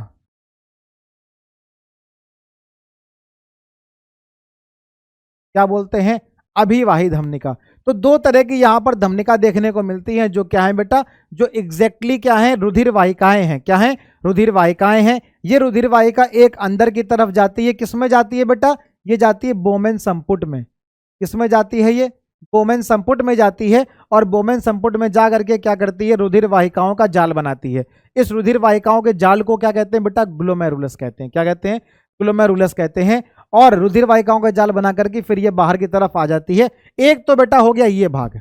क्या बोलते हैं? अभिवाही धमनिका। तो दो तरह की यहां पर धमनिका देखने को मिलती हैं, जो क्या है बेटा? जो एग्जैक्टली क्या है? रुधिर वाहिकाएं हैं। क्या है? रुधिर वाहिकाएं हैं। ये रुधिर वाहिका एक अंदर की तरफ जाती है। किसमें जाती है बेटा? ये जाती है बोमेन संपुट में। किसमें जाती है ये? बोमेन संपुट में जाती है। और बोमेन संपुट में जा करके क्या करती है? रुधिर वाहिकाओं का जाल बनाती है। इस रुधिर वाहिकाओं के जाल को क्या कहते हैं बेटा? ग्लोमेरुलस कहते हैं। क्या कहते हैं? ग्लोमेरुलस कहते हैं। और रुधिर वाहिकाओं का जाल बना करके फिर ये बाहर की तरफ आ जाती है। एक तो बेटा हो गया ये भाग,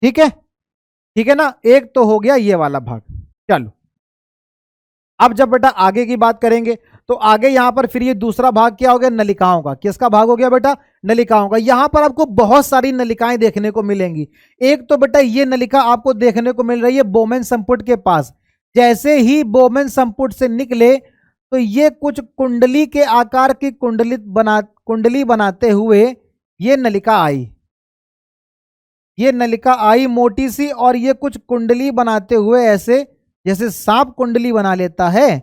ठीक है, ठीक है ना। एक तो हो गया ये वाला भाग। चलो अब जब बेटा आगे की बात करेंगे तो आगे यहां पर फिर ये दूसरा भाग क्या हो गया? नलिकाओं का। किसका भाग हो गया बेटा? नलिकाओं का। यहां पर आपको बहुत सारी नलिकाएं देखने को मिलेंगी। एक तो बेटा ये नलिका आपको देखने को मिल रही है बोमेन संपुट के पास। जैसे ही बोमेन संपुट से निकले तो ये कुछ कुंडली के आकार की कुंडली बनाते हुए ये नलिका आई। ये नलिका आई मोटी सी, और ये कुछ कुंडली बनाते हुए ऐसे, जैसे सांप कुंडली बना लेता है,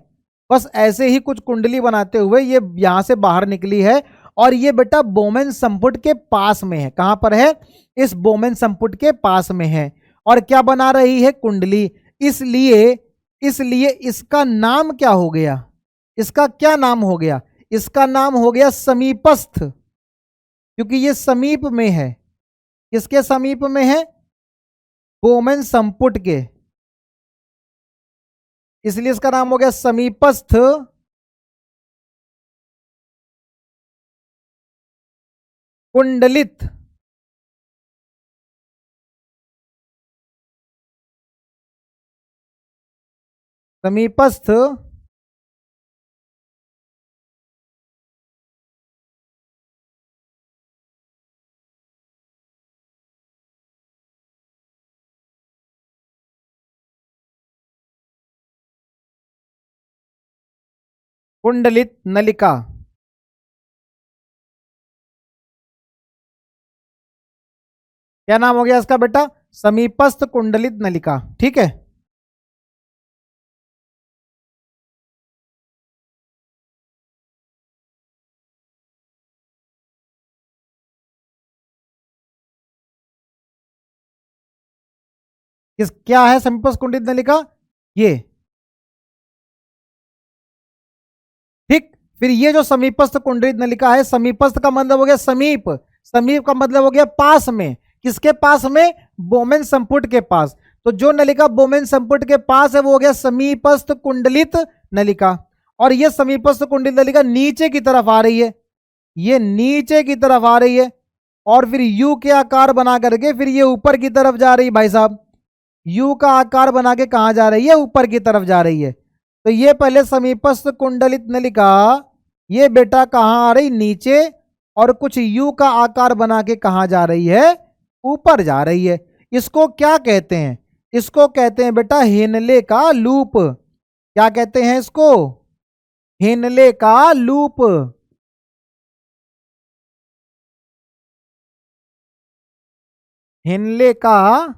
बस ऐसे ही कुछ कुंडली बनाते हुए ये यहां से बाहर निकली है। और ये बेटा बोमेन संपुट के पास में है। कहां पर है? इस बोमेन संपुट के पास में है। और क्या बना रही है? कुंडली। इसलिए इसका नाम क्या हो गया? इसका क्या नाम हो गया? इसका नाम हो गया समीपस्थ, क्योंकि ये समीप में है। किसके समीप में है? बोमेन संपुट के। इसलिए इसका नाम हो गया समीपस्थ कुंडलित। समीपस्थ कुंडलित नलिका। क्या नाम हो गया इसका बेटा? समीपस्थ कुंडलित नलिका। ठीक है। क्या है समीपस्थ कुंडलित नलिका? ये, ठीक। फिर ये जो समीपस्थ कुंडलित नलिका है, समीपस्थ का मतलब हो गया समीप, समीप का मतलब हो गया पास में। किसके पास में? बोमेन संपुट के पास। तो जो नलिका बोमेन संपुट के पास है वो हो गया समीपस्थ कुंडलित नलिका। और ये समीपस्थ कुंडलित नलिका नीचे की तरफ आ रही है। ये नीचे की तरफ आ रही है, और फिर यू के आकार बना करके फिर ये ऊपर की तरफ जा रही है। भाई साहब, यू का आकार बना के कहां जा रही है? ऊपर की तरफ जा रही है। तो ये पहले समीपस्थ कुंडलित नलिका ये बेटा कहां आ रही? नीचे। और कुछ यू का आकार बना के कहां जा रही है? ऊपर जा रही है। इसको क्या कहते हैं? इसको कहते हैं बेटा हेनले का लूप। क्या कहते हैं इसको? हेनले का लूप। हेनले का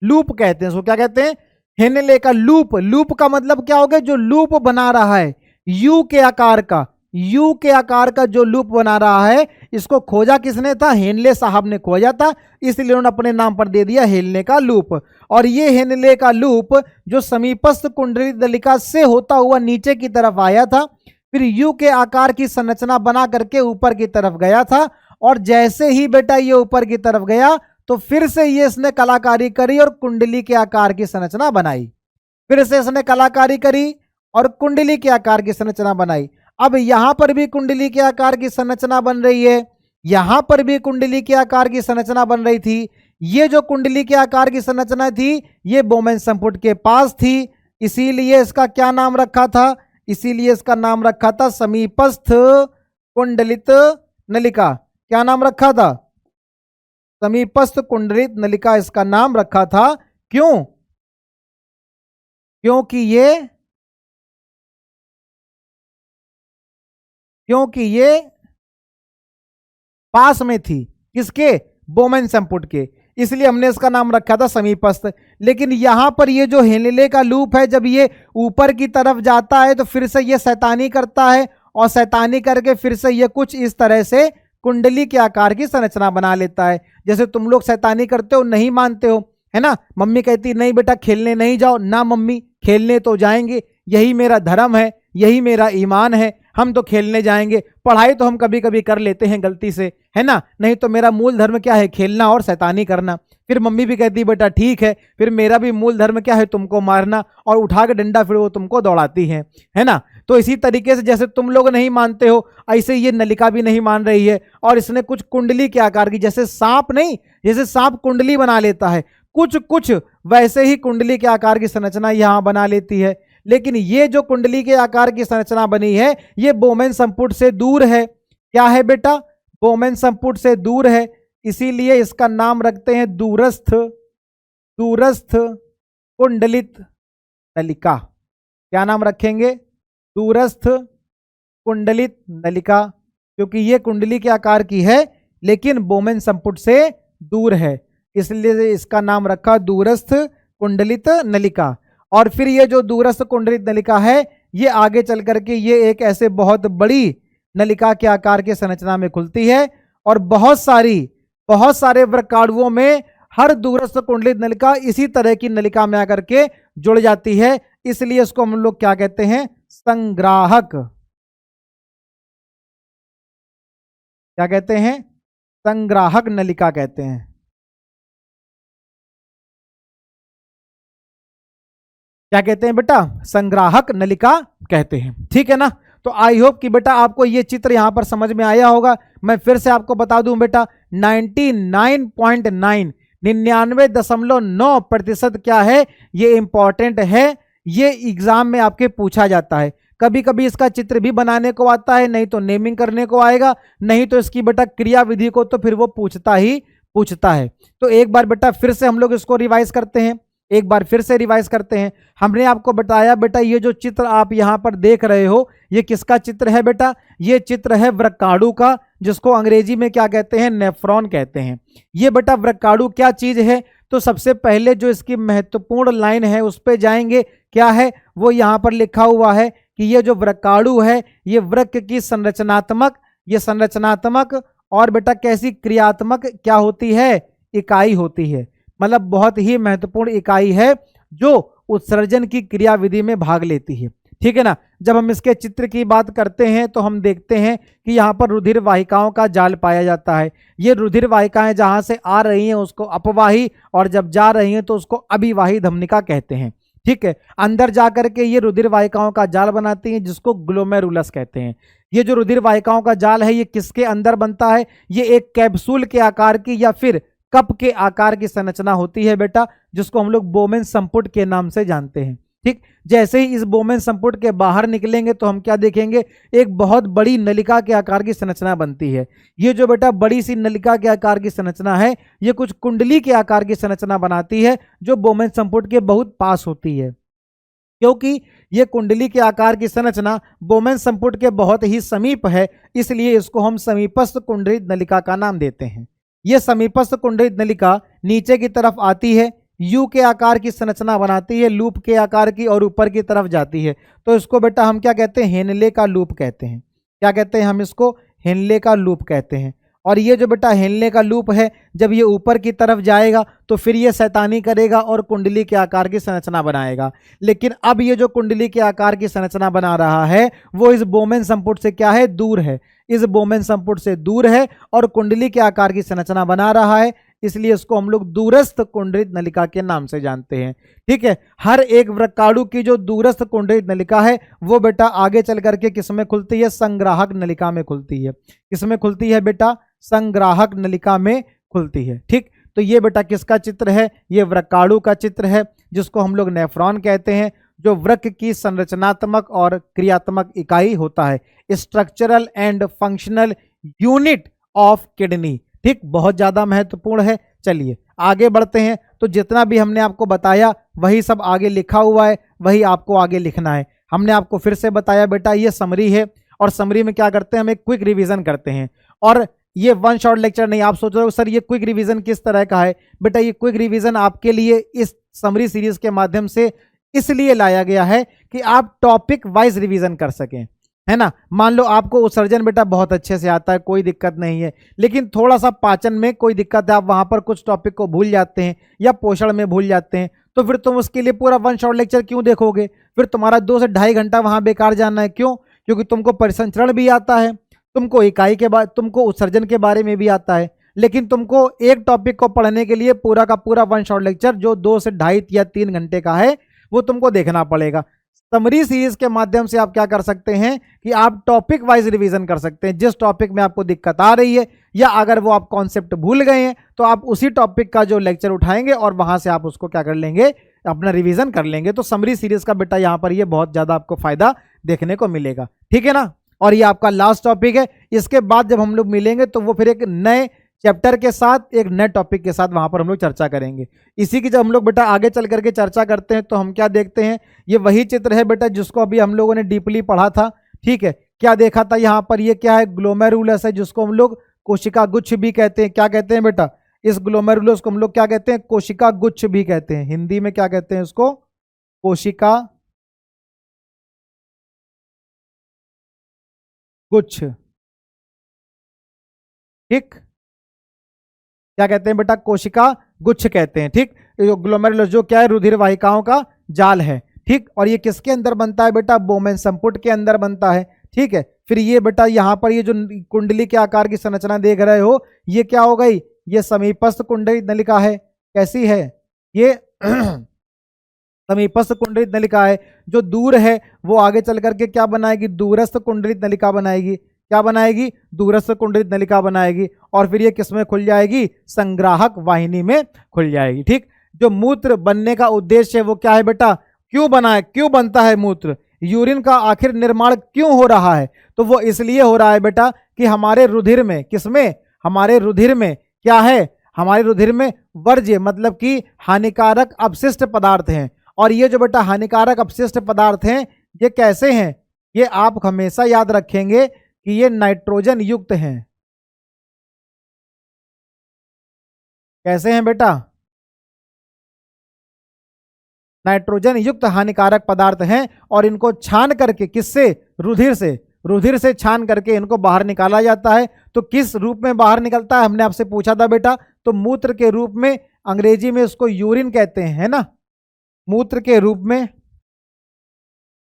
लूप कहते हैं इसको, क्या कहते हैं? हेनले का लूप। लूप का मतलब क्या हो गया? जो लूप बना रहा है, यू के आकार का, यू के आकार का जो लूप बना रहा है, इसको खोजा किसने था? हेनले साहब ने खोजा था, इसलिए उन्होंने अपने नाम पर दे दिया हेनले का लूप। और ये हेनले का लूप जो समीपस्थ कुंडली नलिका से होता हुआ नीचे की तरफ आया था, फिर यू के आकार की संरचना बना करके ऊपर की तरफ गया था, और जैसे ही बेटा ये ऊपर की तरफ गया तो फिर से ये इसने कलाकारी करी और कुंडली के आकार की संरचना बनाई। फिर से इसने कलाकारी करी और कुंडली के आकार की संरचना बनाई। अब यहां पर भी कुंडली के आकार की संरचना बन रही है, यहां पर भी कुंडली के आकार की संरचना बन रही थी। ये जो कुंडली के आकार की संरचना थी ये बोमेन संपुट के पास थी, इसीलिए इसका क्या नाम रखा था? इसीलिए इसका नाम रखा था समीपस्थ कुंडलित नलिका। क्या नाम रखा था? समीपस्थ कुंडलित नलिका इसका नाम रखा था। क्यों? क्योंकि ये पास में थी किसके? बोमेन संपुट के, इसलिए हमने इसका नाम रखा था समीपस्थ। लेकिन यहां पर ये जो हेनले का लूप है, जब ये ऊपर की तरफ जाता है तो फिर से ये शैतानी करता है, और शैतानी करके फिर से ये कुछ इस तरह से कुंडली के आकार की संरचना बना लेता है। जैसे तुम लोग शैतानी करते हो, नहीं मानते हो, है ना? मम्मी कहती नहीं बेटा खेलने नहीं जाओ, ना मम्मी खेलने तो जाएंगे, यही मेरा धर्म है, यही मेरा ईमान है, हम तो खेलने जाएंगे। पढ़ाई तो हम कभी कभी कर लेते हैं गलती से, है ना? नहीं तो मेरा मूल धर्म क्या है? खेलना और शैतानी करना। फिर मम्मी भी कहती बेटा ठीक है, फिर मेरा भी मूल धर्म क्या है? तुमको मारना, और उठा के डंडा फिर वो तुमको दौड़ाती है ना? तो इसी तरीके से जैसे तुम लोग नहीं मानते हो, ऐसे ये नलिका भी नहीं मान रही है, और इसने कुछ कुंडली के आकार की, जैसे सांप नहीं, जैसे सांप कुंडली बना लेता है, कुछ कुछ वैसे ही कुंडली के आकार की संरचना यहां बना लेती है। लेकिन ये जो कुंडली के आकार की संरचना बनी है ये बोमेन संपुट से दूर है। क्या है बेटा? बोमेन संपुट से दूर है, इसीलिए इसका नाम रखते हैं दूरस्थ कुंडलित नलिका। क्या नाम रखेंगे? दूरस्थ कुंडलित नलिका, क्योंकि ये कुंडली के आकार की है लेकिन बोमेन संपुट से दूर है, इसलिए इसका नाम रखा दूरस्थ कुंडलित नलिका। और फिर ये जो दूरस्थ कुंडलित नलिका है ये आगे चल करके ये एक ऐसे बहुत बड़ी नलिका के आकार के संरचना में खुलती है, और बहुत सारे वृक्काणुओं में हर दूरस्थ कुंडलित नलिका इसी तरह की नलिका में आकर के जुड़ जाती है, इसलिए इसको हम लोग क्या कहते हैं? संग्राहक। क्या कहते हैं? संग्राहक नलिका कहते हैं। क्या कहते हैं बेटा? संग्राहक नलिका कहते हैं। ठीक है ना? तो आई होप कि बेटा आपको ये चित्र यहां पर समझ में आया होगा। मैं फिर से आपको बता दूं बेटा 99.9% क्या है? ये इंपॉर्टेंट है, ये एग्जाम में आपके पूछा जाता है। कभी कभी इसका चित्र भी बनाने को आता है, नहीं तो नेमिंग करने को आएगा, नहीं तो इसकी बेटा क्रिया विधि को तो फिर वो पूछता है। तो एक बार बेटा फिर से हम लोग इसको रिवाइज करते हैं, एक बार फिर से रिवाइज करते हैं। हमने आपको बताया बेटा ये जो चित्र आप यहां पर देख रहे हो ये किसका चित्र है बेटा? ये चित्र है वृक्काणु का, जिसको अंग्रेजी में क्या कहते हैं? नेफ्रॉन कहते हैं। ये बेटा वृक्काणु क्या चीज है? तो सबसे पहले जो इसकी महत्वपूर्ण लाइन है उस पर जाएंगे। क्या है वो? यहां पर लिखा हुआ है कि ये जो वृक्काणु है ये वृक्क की संरचनात्मक और बेटा कैसी क्रियात्मक क्या होती है? इकाई होती है। मतलब बहुत ही महत्वपूर्ण इकाई है जो उत्सर्जन की क्रियाविधि में भाग लेती है। ठीक है ना? जब हम इसके चित्र की बात करते हैं तो हम देखते हैं कि यहाँ पर रुधिर वाहिकाओं का जाल पाया जाता है। ये रुधिर वाहिकाएं जहाँ से आ रही हैं उसको अपवाही, और जब जा रही हैं तो उसको अभिवाही धमनिका कहते हैं। ठीक है? अंदर जाकर के ये रुधिर वाहिकाओं का जाल बनाती हैं जिसको ग्लोमेरुलस कहते हैं। ये जो रुधिर वाहिकाओं का जाल है ये किसके अंदर बनता है? ये एक कैप्सूल के आकार की या फिर कप के आकार की संरचना होती है बेटा, जिसको हम लोग बोमेन संपुट के नाम से जानते हैं। ठीक, जैसे ही इस बोमेन संपुट के बाहर निकलेंगे तो हम क्या देखेंगे? एक बहुत बड़ी नलिका के आकार की संरचना बनती है। ये जो बेटा बड़ी सी नलिका के आकार की संरचना है ये कुछ कुंडली के आकार की संरचना बनाती है जो बोमेन संपुट के बहुत पास होती है। क्योंकि ये कुंडली के आकार की संरचना बोमेन संपुट के बहुत ही समीप है, इसलिए इसको हम समीपस्थ कुंडलित नलिका का नाम देते हैं। ये समीपस्थ कुंडलित नलिका नीचे की तरफ आती है, यू के आकार की संरचना बनाती है, लूप के आकार की, और ऊपर की तरफ जाती है। तो इसको बेटा हम क्या कहते हैं? हेनले का लूप कहते हैं। क्या कहते हैं हम इसको? हेनले का लूप कहते हैं। और ये जो बेटा हेनले का लूप है, जब ये ऊपर की तरफ जाएगा तो फिर ये शैतानी करेगा और कुंडली के आकार की संरचना बनाएगा। लेकिन अब ये जो कुंडली के आकार की संरचना बना रहा है वो इस बोमेन संपुट से क्या है? दूर है। इस बोमेन संपुट से दूर है और कुंडली के आकार की संरचना बना रहा है, इसलिए इसको हम लोग दूरस्थ कुंडलित नलिका के नाम से जानते हैं। ठीक है, हर एक वृक्काणु की जो दूरस्थ कुंडलित नलिका है वो बेटा आगे चल करके किसमें खुलती है? संग्राहक नलिका में खुलती है। किसमें खुलती है बेटा? संग्राहक नलिका में खुलती है। ठीक, तो ये बेटा किसका चित्र है? ये वृक्काणु का चित्र है, जिसको हम लोग नेफ्रॉन कहते हैं, जो वृक्क की संरचनात्मक और क्रियात्मक इकाई होता है, structural and functional unit of kidney. ठीक, बहुत ज्यादा महत्वपूर्ण है। चलिए आगे बढ़ते हैं। तो जितना भी हमने आपको बताया वही सब आगे लिखा हुआ है, वही आपको आगे लिखना है। हमने आपको फिर से बताया बेटा ये समरी है, और समरी में क्या करते हैं? हम एक क्विक रिवीजन करते हैं। और ये वन शॉट लेक्चर नहीं। आप सोच रहे हो सर ये क्विक रिवीजन किस तरह का है? बेटा ये क्विक रिवीजन आपके लिए इस समरी सीरीज के माध्यम से इसलिए लाया गया है कि आप टॉपिक वाइज रिवीजन कर सकें, है ना। मान लो आपको उत्सर्जन बेटा बहुत अच्छे से आता है, कोई दिक्कत नहीं है, लेकिन थोड़ा सा पाचन में कोई दिक्कत है, आप वहां पर कुछ टॉपिक को भूल जाते हैं या पोषण में भूल जाते हैं, तो फिर तुम उसके लिए पूरा वन शॉट लेक्चर क्यों देखोगे? फिर तुम्हारा 2 से 2.5 घंटा वहां बेकार जाना है। क्यों? क्योंकि तुमको परिसंचरण भी आता है, तुमको इकाई के बाद तुमको उत्सर्जन के बारे में भी आता है, लेकिन तुमको एक टॉपिक को पढ़ने के लिए पूरा का पूरा वन शॉट लेक्चर जो 2 से 2.5 या 3 घंटे का है वो तुमको देखना पड़ेगा। समरी सीरीज के माध्यम से आप क्या कर सकते हैं कि आप टॉपिक वाइज रिवीजन कर सकते हैं। जिस टॉपिक में आपको दिक्कत आ रही है या अगर वो आप कॉन्सेप्ट भूल गए हैं तो आप उसी टॉपिक का जो लेक्चर उठाएंगे और वहां से आप उसको क्या कर लेंगे? अपना रिवीजन कर लेंगे। तो समरी सीरीज का बेटा यहाँ पर ये बहुत ज्यादा आपको फायदा देखने को मिलेगा। ठीक है ना। और ये आपका लास्ट टॉपिक है। इसके बाद जब हम लोग मिलेंगे तो वो फिर एक नए चैप्टर के साथ, एक नए टॉपिक के साथ वहां पर हम लोग चर्चा करेंगे। इसी की जब हम लोग बेटा आगे चल करके चर्चा करते हैं तो हम क्या देखते हैं? ये वही चित्र है बेटा जिसको अभी हम लोगों ने डीपली पढ़ा था। ठीक है, क्या देखा था यहाँ पर? ये क्या है? ग्लोमेरुलस है, जिसको हम लोग कोशिका गुच्छ भी कहते हैं। क्या कहते हैं बेटा? इस ग्लोमेरुलस को हम लोग क्या कहते हैं? कोशिका गुच्छ भी कहते हैं। हिंदी में क्या कहते हैं इसको? कोशिका गुच्छ। ठीक, क्या कहते हैं बेटा? कोशिका गुच्छ कहते हैं। ठीक, ग्लोमेरुलस जो क्या है? रुधिर वाहिकाओं का जाल है। ठीक, और ये किसके अंदर बनता है बेटा? बोमेन संपुट के अंदर बनता है। ठीक है, फिर ये बेटा यहाँ पर ये जो कुंडली के आकार की संरचना देख रहे हो, ये क्या हो गई? ये समीपस्थ कुंडली नलिका है। कैसी है ये? समीपस्थ कुंडलित नलिका है। जो दूर है वो आगे चल करके क्या बनाएगी? दूरस्थ कुंडलित नलिका बनाएगी। क्या बनाएगी? दूरस्थ कुंडलित नलिका बनाएगी। और फिर ये किसमें खुल जाएगी? संग्राहक वाहिनी में खुल जाएगी। ठीक, जो मूत्र बनने का उद्देश्य है वो क्या है बेटा? क्यों बना है? क्यों बनता है मूत्र? यूरिन का आखिर निर्माण क्यों हो रहा है? तो वो इसलिए हो रहा है बेटा कि हमारे रुधिर में, किसमें? हमारे रुधिर में क्या है? हमारे रुधिर में वर्ज्य मतलब कि हानिकारक अपशिष्ट पदार्थ हैं। और ये जो बेटा हानिकारक अपशिष्ट पदार्थ हैं ये कैसे हैं? ये आप हमेशा याद रखेंगे कि ये नाइट्रोजन युक्त हैं। कैसे हैं बेटा? नाइट्रोजन युक्त हानिकारक पदार्थ हैं। और इनको छान करके, किससे? रुधिर से। रुधिर से छान करके इनको बाहर निकाला जाता है। तो किस रूप में बाहर निकलता है? हमने आपसे पूछा था बेटा, तो मूत्र के रूप में। अंग्रेजी में इसको यूरिन कहते हैं, है ना। मूत्र के रूप में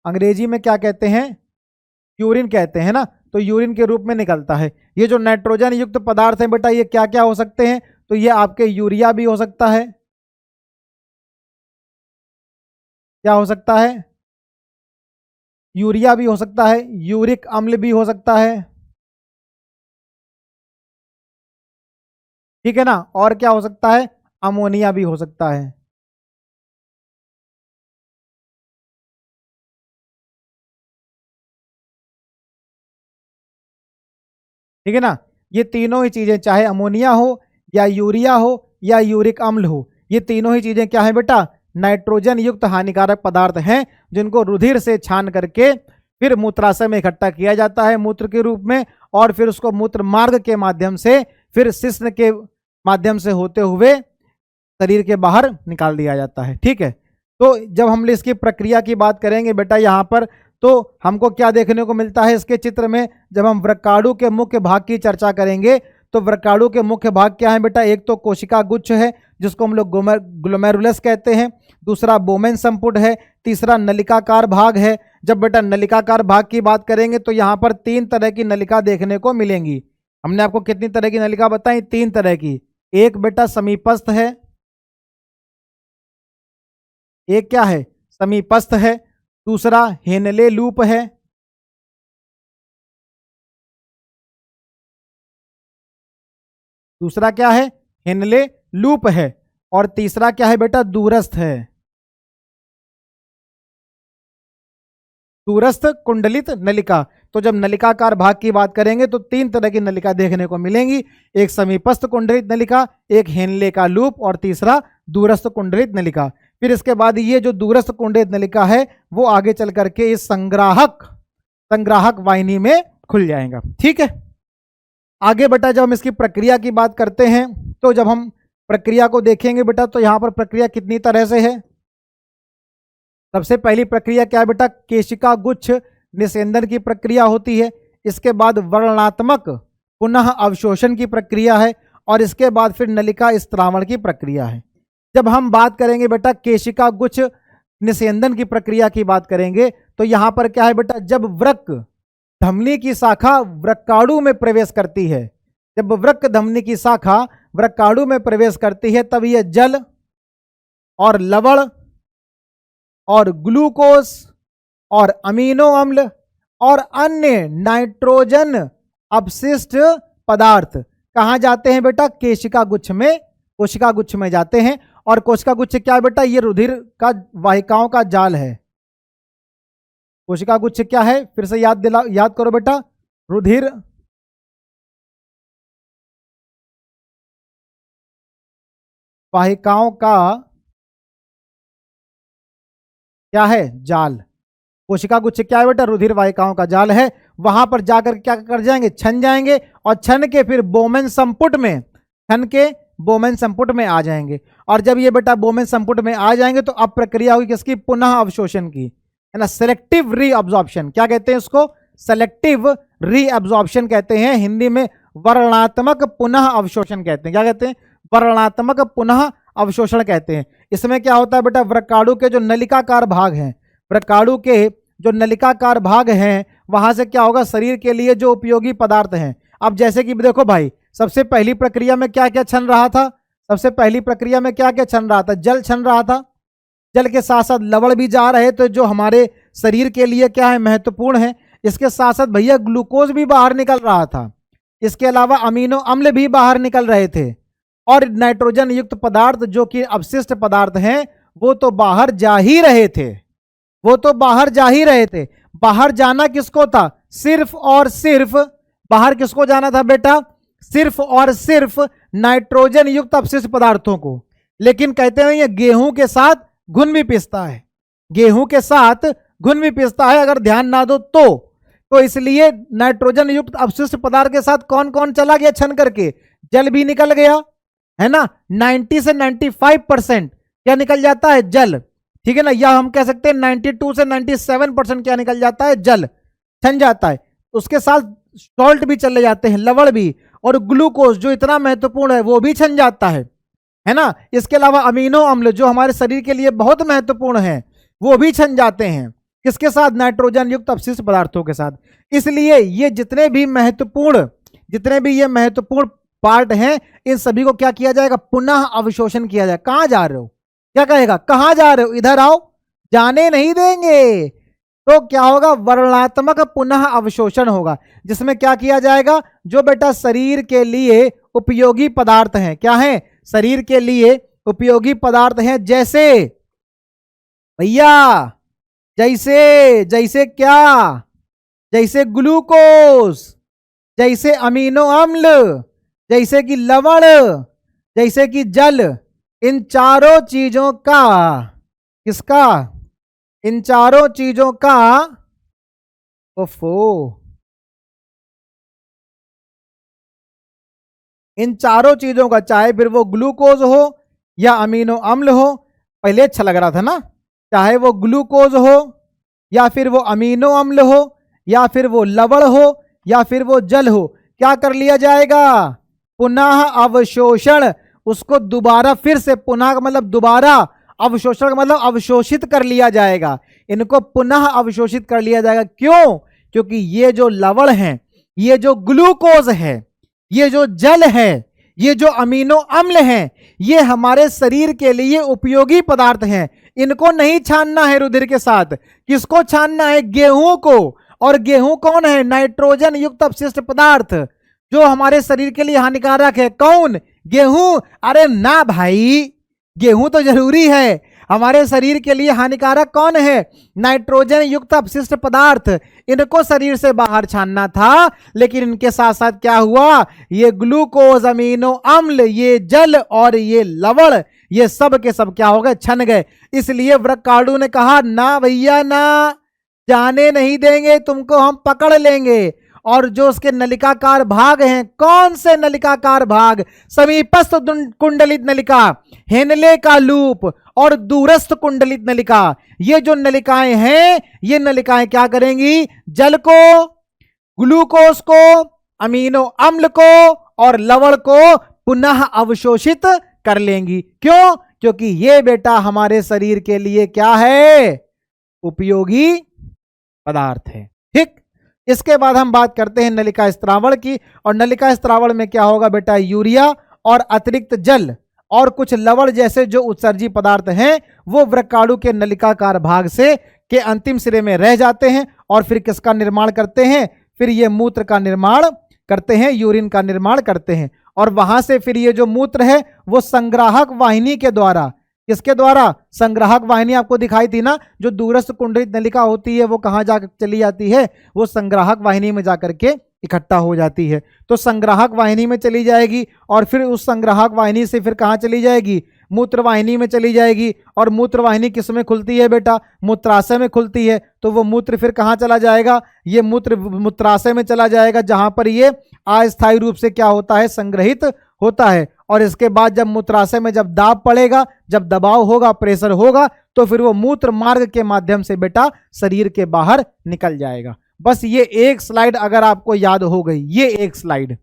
अंग्रेजी में क्या कहते हैं? यूरिन कहते हैं ना। तो यूरिन के रूप में निकलता है। ये जो नाइट्रोजन युक्त पदार्थ है बेटा ये क्या क्या हो सकते हैं? तो ये आपके यूरिया भी हो सकता है। क्या हो सकता है? यूरिया भी हो सकता है, यूरिक अम्ल भी हो सकता है। ठीक है ना। और क्या हो सकता है? अमोनिया भी हो सकता है। ठीक है ना। ये तीनों ही चीजें, चाहे अमोनिया हो या यूरिया हो या यूरिक अम्ल हो, ये तीनों ही चीजें क्या है बेटा? नाइट्रोजन युक्त हानिकारक पदार्थ हैं जिनको रुधिर से छान करके फिर मूत्राशय में इकट्ठा किया जाता है मूत्र के रूप में, और फिर उसको मूत्र मार्ग के माध्यम से फिर शिश्न के माध्यम से होते हुए शरीर के बाहर निकाल दिया जाता है। ठीक है, तो जब हम इसकी प्रक्रिया की बात करेंगे बेटा यहाँ पर, तो हमको क्या देखने को मिलता है इसके चित्र में। जब हम वृक्काणु के मुख्य भाग की चर्चा करेंगे तो वृक्काणु के मुख्य भाग क्या है बेटा, एक तो कोशिका गुच्छ है जिसको हम लोग ग्लोमेरुलस कहते हैं, दूसरा बोमेन संपुट है, तीसरा नलिकाकार भाग है। जब बेटा नलिकाकार भाग की बात करेंगे तो यहाँ पर 3 तरह की नलिका देखने को मिलेंगी। हमने आपको कितनी तरह की नलिका बताई, 3 तरह की। एक बेटा समीपस्थ है, एक क्या है समीपस्थ है, दूसरा हेनले लूप है, दूसरा क्या है हेनले लूप है, और तीसरा क्या है बेटा दूरस्थ है, दूरस्थ कुंडलित नलिका। तो जब नलिकाकार भाग की बात करेंगे तो 3 तरह की नलिका देखने को मिलेंगी, एक समीपस्थ कुंडलित नलिका, एक हेनले का लूप, और तीसरा दूरस्थ कुंडलित नलिका। फिर इसके बाद ये जो दूरस्थ कुंडलित नलिका है वो आगे चल करके इस संग्राहक वाहिनी में खुल जाएगा। ठीक है, आगे बेटा जब हम इसकी प्रक्रिया की बात करते हैं तो जब हम प्रक्रिया को देखेंगे बेटा तो यहाँ पर प्रक्रिया कितनी तरह से है। सबसे पहली प्रक्रिया क्या है बेटा, केशिका गुच्छ निषेधन की प्रक्रिया होती है। इसके बाद वर्णनात्मक पुनः अवशोषण की प्रक्रिया है, और इसके बाद फिर नलिका स्त्रावण की प्रक्रिया है। जब हम बात करेंगे बेटा केशिका गुच्छ निषेधन की प्रक्रिया की बात करेंगे तो यहाँ पर क्या है बेटा, जब वृक्क धमनी की शाखा वृक्काणु में प्रवेश करती है, जब वृक्क धमनी की शाखा वृक्काणु में प्रवेश करती है तब यह जल और लवण और ग्लूकोज और अमीनो अम्ल और अन्य नाइट्रोजन अपशिष्ट पदार्थ कहाँ जाते हैं बेटा, कोशिका गुच्छ में जाते हैं। और कोशिका गुच्छ क्या है बेटा, ये रुधिर का वाहिकाओं का जाल है। कोशिका गुच्छ क्या है, फिर से याद करो बेटा, रुधिर वाहिकाओं का क्या है, जाल। कोशिका गुच्छ क्या है बेटा, रुधिर वाहिकाओं का जाल है। वहां पर जाकर क्या कर जाएंगे, छन जाएंगे, और छन के फिर बोमेन संपुट में आ जाएंगे। और जब ये बेटा बोमेन संपुट में आ जाएंगे तो अब प्रक्रिया होगी किसकी, पुनः अवशोषण की, है ना, सेलेक्टिव रीअब्जॉर्प्शन। क्या कहते हैं इसको, सेलेक्टिव रीअब्जॉर्प्शन कहते हैं। हिंदी में वर्णनात्मक पुनः अवशोषण कहते हैं। क्या कहते हैं, वर्णनात्मक पुनः अवशोषण कहते हैं। इसमें क्या होता है बेटा, वृक्काणु के जो नलिकाकार भाग हैं, वृक्काणु के जो नलिकाकार भाग हैं वहां से क्या होगा, शरीर के लिए जो उपयोगी पदार्थ हैं। अब जैसे कि देखो भाई, सबसे पहली प्रक्रिया में क्या क्या छन रहा था, सबसे पहली प्रक्रिया में क्या क्या छन रहा था, जल छन रहा था। जल के साथ साथ लवण भी जा रहे थे जो हमारे शरीर के लिए क्या है, महत्वपूर्ण है। इसके साथ साथ भैया ग्लूकोज भी बाहर निकल रहा था। इसके अलावा अमीनो अम्ल भी बाहर निकल रहे थे, और नाइट्रोजन युक्त पदार्थ जो कि अपशिष्ट पदार्थ हैं वो तो बाहर जा ही रहे थे, बाहर जाना किसको था, सिर्फ और सिर्फ बाहर किसको जाना था बेटा, सिर्फ और सिर्फ नाइट्रोजन युक्त अपशिष्ट पदार्थों को। लेकिन कहते हैं ये गेहूं के साथ घुन भी पिसता है, अगर ध्यान ना दो तो इसलिए नाइट्रोजन युक्त अपशिष्ट पदार्थ के साथ कौन कौन चला गया छन करके, जल भी निकल गया, है ना। 90 से 95% क्या निकल जाता है, जल। ठीक है ना, या हम कह सकते हैं 92 से 97% क्या निकल जाता है, जल छन जाता है। उसके साथ सॉल्ट भी चले जाते हैं, लवण भी, और ग्लूकोज जो इतना महत्वपूर्ण है वो भी छन जाता है ना। इसके अलावा अमीनो अम्ल जो हमारे शरीर के लिए बहुत महत्वपूर्ण है वो भी छन जाते हैं, किसके साथ, नाइट्रोजन युक्त अपशिष्ट पदार्थों के साथ। इसलिए ये जितने भी ये महत्वपूर्ण पार्ट हैं इन सभी को क्या किया जाएगा, पुनः अवशोषण किया जाएगा। कहां जा रहे हो, क्या कहेगा, कहां जा रहे हो, इधर आओ, जाने नहीं देंगे। तो क्या होगा, वर्णनात्मक पुनः अवशोषण होगा, जिसमें क्या किया जाएगा, जो बेटा शरीर के लिए उपयोगी पदार्थ हैं, क्या है, शरीर के लिए उपयोगी पदार्थ हैं, जैसे भैया जैसे क्या, जैसे ग्लूकोज, जैसे अमीनो अम्ल, जैसे कि लवण, जैसे कि जल, इन चारों चीजों का किसका? इन चारों चीजों का, ओफो, इन चारों चीजों का, चाहे फिर वो ग्लूकोज हो या अमीनो अम्ल हो, पहले अच्छा लग रहा था ना, चाहे वो ग्लूकोज हो या फिर वो अमीनो अम्ल हो या फिर वो लवण हो या फिर वो जल हो, क्या कर लिया जाएगा? पुनः अवशोषण, उसको दोबारा फिर से, पुनः मतलब दोबारा, अवशोषण मतलब अवशोषित कर लिया जाएगा, इनको पुनः अवशोषित कर लिया जाएगा। क्यों? क्योंकि ये जो लवण है, ये जो ग्लूकोज है, ये जो जल है, ये जो अमीनो अम्ल हैं, ये हमारे शरीर के लिए उपयोगी पदार्थ हैं। इनको नहीं छानना है रुधिर के साथ, किसको छानना है? गेहूं को। और गेहूं कौन है? नाइट्रोजन युक्त अपशिष्ट पदार्थ जो हमारे शरीर के लिए हानिकारक है। कौन? गेहूं। अरे ना भाई, गेहूं तो जरूरी है, हमारे शरीर के लिए हानिकारक कौन है? नाइट्रोजन युक्त अपशिष्ट पदार्थ। इनको शरीर से बाहर छानना था, लेकिन इनके साथ साथ क्या हुआ? ये ग्लूकोज, अमीनो अम्ल, ये जल और ये लवण, ये सब के सब क्या हो गए? छन गए। इसलिए वृक्काणु ने कहा, ना भैया ना, जाने नहीं देंगे तुमको, हम पकड़ लेंगे। और जो उसके नलिकाकार भाग हैं, कौन से नलिकाकार भाग? समीपस्थ कुंडलित नलिका, हेनले का लूप और दूरस्थ कुंडलित नलिका, ये जो नलिकाएं हैं, ये नलिकाएं क्या करेंगी? जल को, ग्लूकोज को, अमीनो अम्ल को और लवण को पुनः अवशोषित कर लेंगी। क्यों? क्योंकि ये बेटा हमारे शरीर के लिए क्या है? उपयोगी पदार्थ है। ठीक, इसके बाद हम बात करते हैं नलिका स्त्रावण की। और नलिका स्त्रावण में क्या होगा बेटा? यूरिया और अतिरिक्त जल और कुछ लवण जैसे जो उत्सर्जी पदार्थ हैं, वो वृक्काणु के नलिकाकार भाग से के अंतिम सिरे में रह जाते हैं और फिर किसका निर्माण करते हैं? फिर ये मूत्र का निर्माण करते हैं, यूरिन का निर्माण करते हैं। और वहां से फिर ये जो मूत्र है वो संग्राहक वाहिनी के द्वारा, किसके द्वारा? संग्राहक वाहिनी आपको दिखाई थी ना, जो दूरस्थ कुंडलित नलिका होती है वो कहाँ जाकर चली जाती है? वो संग्राहक वाहिनी में जाकर के इकट्ठा हो जाती है। तो संग्राहक वाहिनी में चली जाएगी और फिर उस संग्राहक वाहिनी से फिर कहाँ चली जाएगी? मूत्र वाहिनी में चली जाएगी। और मूत्र वाहिनी किस में खुलती है बेटा? मूत्राशय में खुलती है। तो वो मूत्र फिर कहाँ चला जाएगा? ये मूत्र मूत्राशय में चला जाएगा, जहां पर ये अस्थायी रूप से क्या होता है? संग्रहित होता है। और इसके बाद जब मूत्राशय में जब दाब पड़ेगा, जब दबाव होगा, प्रेशर होगा, तो फिर वो मूत्र मार्ग के माध्यम से बेटा शरीर के बाहर निकल जाएगा। बस ये एक स्लाइड अगर आपको याद हो गई, ये एक स्लाइड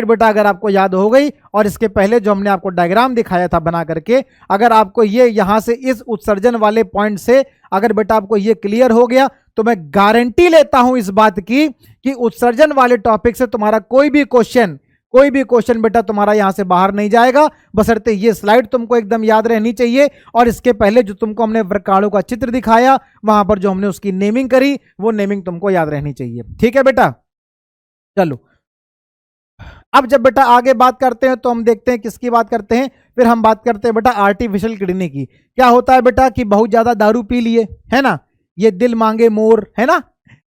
बेटा अगर आपको याद हो गई, और इसके पहले जो हमने आपको डायग्राम दिखाया था बना करके, अगर आपको ये यहां से इस उत्सर्जन वाले पॉइंट से अगर बेटा आपको ये क्लियर हो गया, तो मैं गारंटी लेता हूं इस बात की कि उत्सर्जन वाले टॉपिक से तुम्हारा कोई भी क्वेश्चन बेटा तुम्हारा यहां से बाहर नहीं जाएगा, बशर्ते ये स्लाइड तुमको एकदम याद रहनी चाहिए। और इसके पहले जो तुमको हमने वृक्काणु का चित्र दिखाया, वहां पर जो हमने उसकी नेमिंग करी, वो नेमिंग तुमको याद रहनी चाहिए। ठीक है बेटा, चलो अब जब बेटा आगे बात करते हैं तो हम देखते हैं किसकी बात करते हैं। फिर हम बात करते हैं बेटा आर्टिफिशियल किडनी की। क्या होता है बेटा कि बहुत ज्यादा दारू पी लिए, है ना, ये दिल मांगे मोर, है ना,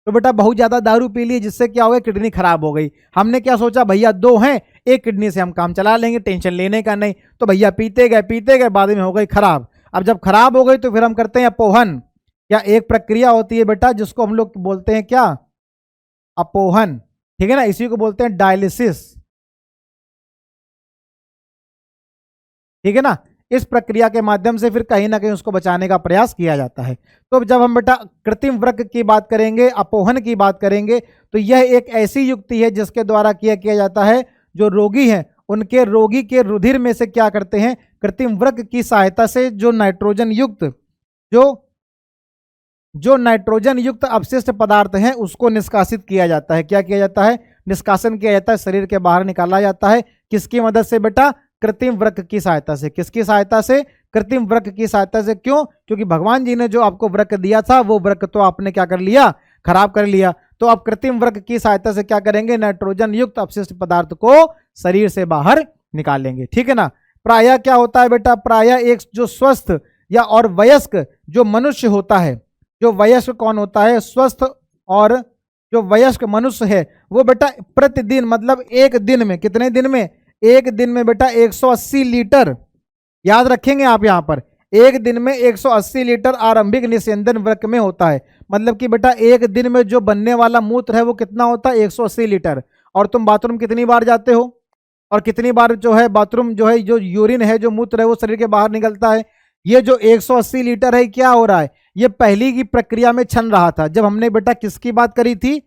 तो बेटा बहुत ज्यादा दारू पी लिए, जिससे क्या हो गया? किडनी खराब हो गई। हमने क्या सोचा? भैया दो हैं, एक किडनी से हम काम चला लेंगे, टेंशन लेने का नहीं। तो भैया पीते गए, बाद में हो गई खराब। अब जब खराब हो गई तो फिर हम करते हैं अपोहन, या एक प्रक्रिया होती है बेटा जिसको हम लोग बोलते हैं क्या? अपोहन। ठीक है ना, इसी को बोलते हैं डायलिसिस। ठीक है ना, इस प्रक्रिया के माध्यम से फिर कहीं ना कहीं उसको बचाने का प्रयास किया जाता है। तो जब हम बेटा कृत्रिम वृक्क की बात करेंगे, अपोहन की बात करेंगे, तो यह एक ऐसी युक्ति है जिसके द्वारा किया जाता है। जो रोगी हैं उनके रोगी के रुधिर में से क्या करते हैं? कृत्रिम वृक्क की सहायता से जो नाइट्रोजन युक्त अपशिष्ट पदार्थ हैं उसको निष्कासित किया जाता है। क्या किया जाता है? निष्कासन किया जाता है, शरीर के बाहर निकाला जाता है। किसकी मदद से बेटा? कृत्रिम वृक्क की सहायता से। किसकी सहायता से? कृत्रिम वृक्क की सहायता से। क्यों? क्योंकि भगवान जी ने जो आपको वृक्क दिया था वो वृक्क तो आपने क्या कर लिया? खराब कर लिया। तो आप कृत्रिम वृक्क की सहायता से क्या करेंगे? नाइट्रोजन युक्त अपशिष्ट पदार्थ को शरीर से बाहर निकालेंगे। ठीक है ना। प्रायः क्या होता है बेटा? प्रायः एक जो स्वस्थ या और वयस्क जो मनुष्य होता है, जो वयस्क कौन होता है? स्वस्थ और जो वयस्क मनुष्य है वो बेटा प्रतिदिन, मतलब एक दिन में, कितने दिन में? एक दिन में बेटा 180 लीटर, याद रखेंगे आप, यहां पर एक दिन में 180 लीटर आरंभिक निस्यंदन वृक्क में होता है। मतलब कि बेटा एक दिन में जो बनने वाला मूत्र है वो कितना होता है, 180 लीटर। और तुम बाथरूम कितनी बार जाते हो, और कितनी बार जो है बाथरूम जो है जो यूरिन है जो मूत्र है वो शरीर के बाहर निकलता है। ये जो 180 लीटर है क्या हो रहा है, ये पहली की प्रक्रिया में छन रहा था। जब हमने बेटा किसकी बात करी थी,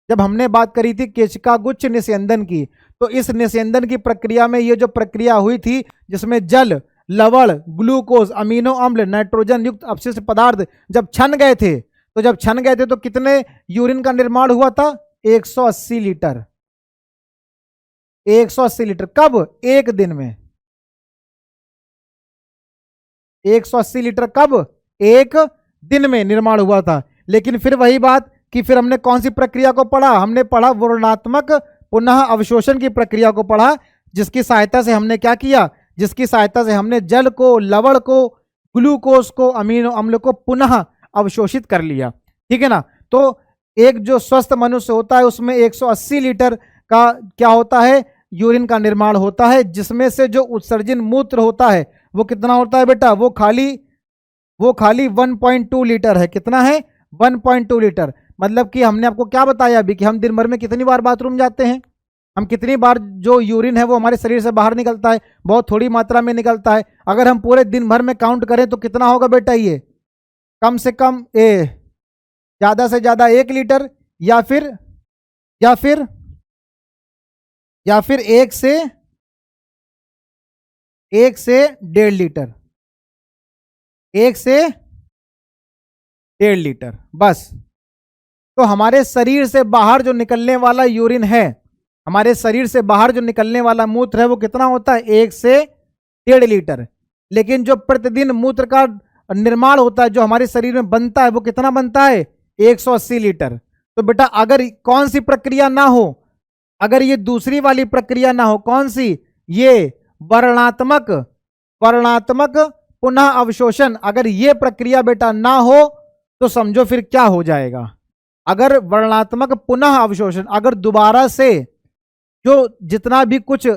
जब हमने बात करी थी केशिकागुच्छ निस्यंदन की, तो इस निस्यंदन की प्रक्रिया में ये जो प्रक्रिया हुई थी जिसमें जल, लवण, ग्लूकोज, अमीनो अम्ल, नाइट्रोजन युक्त अपशिष्ट पदार्थ जब छन गए थे, तो जब छन गए थे तो कितने यूरिन का निर्माण हुआ था, 180 लीटर। 180 लीटर कब, एक दिन में। 180 लीटर कब, एक दिन में निर्माण हुआ था। लेकिन फिर वही बात कि फिर हमने कौन सी प्रक्रिया को पढ़ा, हमने पढ़ा वर्णनात्मक पुनः अवशोषण की प्रक्रिया को पढ़ा, जिसकी सहायता से हमने क्या किया, जिसकी सहायता से हमने जल को, लवण को, ग्लूकोज को, अमीनो अम्ल को पुनः अवशोषित कर लिया। ठीक है ना। तो एक जो स्वस्थ मनुष्य होता है उसमें 180 लीटर का क्या होता है, यूरिन का निर्माण होता है, जिसमें से जो उत्सर्जन मूत्र होता है वो कितना होता है बेटा, वो खाली 1.2 लीटर है। कितना है, 1.2 लीटर। मतलब कि हमने आपको क्या बताया अभी कि हम दिन भर में कितनी बार बाथरूम जाते हैं, हम कितनी बार जो यूरिन है वो हमारे शरीर से बाहर निकलता है, बहुत थोड़ी मात्रा में निकलता है। अगर हम पूरे दिन भर में काउंट करें तो कितना होगा बेटा, ये कम से कम ज्यादा से ज्यादा 1 लीटर या फिर 1 से 1.5 लीटर, 1 से 1.5 लीटर बस। तो हमारे शरीर से बाहर जो निकलने वाला यूरिन है, हमारे शरीर से बाहर जो निकलने वाला मूत्र है वो कितना होता है, 1 से 1.5 लीटर। लेकिन जो प्रतिदिन मूत्र का निर्माण होता है, जो हमारे शरीर में बनता है, वो कितना बनता है, 180 लीटर। तो बेटा अगर कौन सी प्रक्रिया ना हो, अगर ये दूसरी वाली प्रक्रिया ना हो, कौन सी, ये वर्णनात्मक पुनः अवशोषण, अगर ये प्रक्रिया बेटा ना हो तो समझो फिर क्या हो जाएगा। अगर वर्णनात्मक पुनः अवशोषण, अगर दोबारा से जो जितना भी कुछ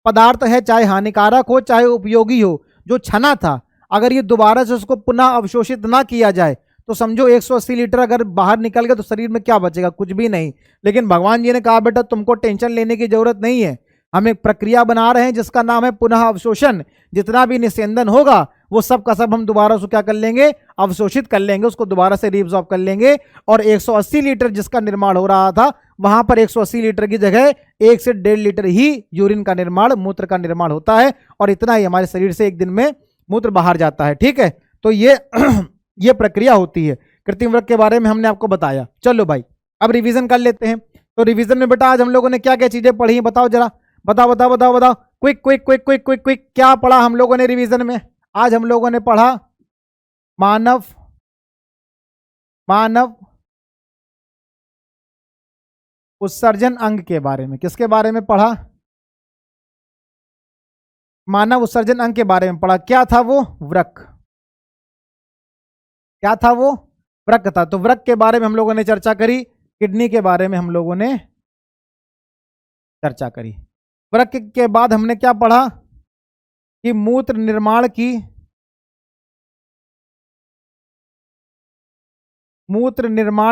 पदार्थ है, चाहे हानिकारक हो चाहे उपयोगी हो, जो छना था, अगर ये दोबारा से उसको पुनः अवशोषित ना किया जाए तो समझो 180 लीटर अगर बाहर निकल गया तो शरीर में क्या बचेगा, कुछ भी नहीं। लेकिन भगवान जी ने कहा बेटा तुमको टेंशन लेने की जरूरत नहीं है, हम एक प्रक्रिया बना रहे हैं जिसका नाम है पुनः अवशोषण। जितना भी निस्यंदन होगा वो सब का सब हम दोबारा उसको क्या कर लेंगे, अवशोषित कर लेंगे, उसको दोबारा से रीअब्सॉर्ब कर लेंगे। और 180 लीटर जिसका निर्माण हो रहा था वहां पर 180 लीटर की जगह 1 से 1.5 लीटर ही यूरिन का निर्माण, मूत्र का निर्माण होता है, और इतना ही हमारे शरीर से एक दिन में मूत्र बाहर जाता है। ठीक है, तो ये प्रक्रिया होती है। कृत्रिम वृक्क के बारे में हमने आपको बताया। चलो भाई अब रिवीजन कर लेते हैं। तो रिवीजन में बेटा आज हम लोगों ने क्या क्या चीजें पढ़ी, बताओ जरा, बताओ बताओ बताओ बताओ, quick quick quick quick quick quick, क्या पढ़ा हम लोगों ने रिवीजन में। आज हम लोगों ने पढ़ा मानव उत्सर्जन अंग के बारे में। किसके बारे में पढ़ा, मानव उत्सर्जन अंग के बारे में पढ़ा। क्या था वो, वृक्क। क्या था वो, वृक्क था। तो वृक्क के बारे में हम लोगों ने चर्चा करी, किडनी के बारे में हम लोगों ने चर्चा करी। वृक्क के बाद हमने क्या पढ़ा कि मूत्र निर्माण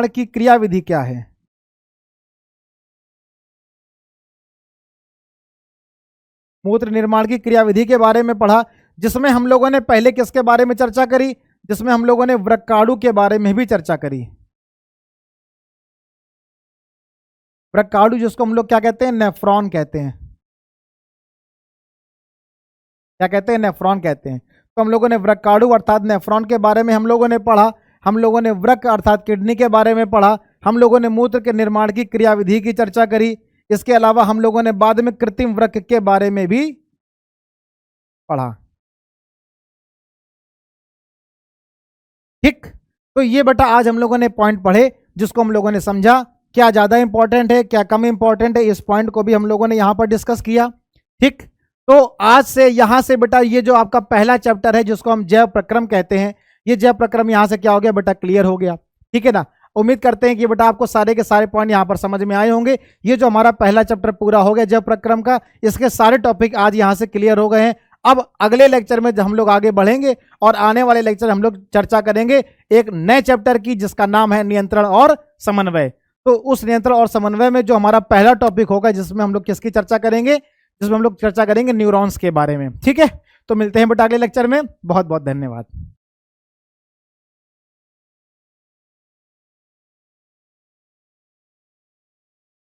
की क्रियाविधि क्या है। मूत्र निर्माण की क्रियाविधि के बारे में पढ़ा, जिसमें हम लोगों ने पहले किसके बारे में चर्चा करी, जिसमें हम लोगों ने वृक्काणु के बारे में भी चर्चा करी। वृक्काणु जिसको हम लोग क्या कहते हैं, नेफ्रॉन कहते हैं। क्या कहते हैं, नेफ्रॉन कहते हैं। तो हम लोगों ने वृक्काणु अर्थात नेफ्रॉन के बारे में हम लोगों ने पढ़ा, हम लोगों ने वृक्क अर्थात किडनी के बारे में पढ़ा, हम लोगों ने मूत्र के निर्माण की क्रियाविधि की चर्चा करी। इसके अलावा हम लोगों ने बाद में कृत्रिम वृक्क के बारे में भी पढ़ा। ठीक, तो ये बेटा आज हम लोगों ने पॉइंट पढ़े जिसको हम लोगों ने समझा, क्या ज्यादा इंपॉर्टेंट है क्या कम इंपॉर्टेंट है, इस पॉइंट को भी हम लोगों ने यहां पर डिस्कस किया। ठीक, तो आज से यहां से बेटा ये जो आपका पहला चैप्टर है जिसको हम जैव प्रक्रम कहते हैं, ये जैव प्रक्रम यहां से क्या हो गया बेटा, क्लियर हो गया। ठीक है ना। उम्मीद करते हैं कि बेटा आपको सारे के सारे पॉइंट यहां पर समझ में आए होंगे। ये जो हमारा पहला चैप्टर पूरा हो गया जैव प्रक्रम का, इसके सारे टॉपिक आज यहां से क्लियर हो गए हैं। अब अगले लेक्चर में जब हम लोग आगे बढ़ेंगे और आने वाले लेक्चर हम लोग चर्चा करेंगे एक नए चैप्टर की जिसका नाम है नियंत्रण और समन्वय। तो उस नियंत्रण और समन्वय में जो हमारा पहला टॉपिक होगा जिसमें हम लोग किसकी चर्चा करेंगे, जिसमें हम लोग चर्चा करेंगे न्यूरॉन्स के बारे में। ठीक है, तो मिलते हैं बेटा अगले लेक्चर में। बहुत बहुत धन्यवाद।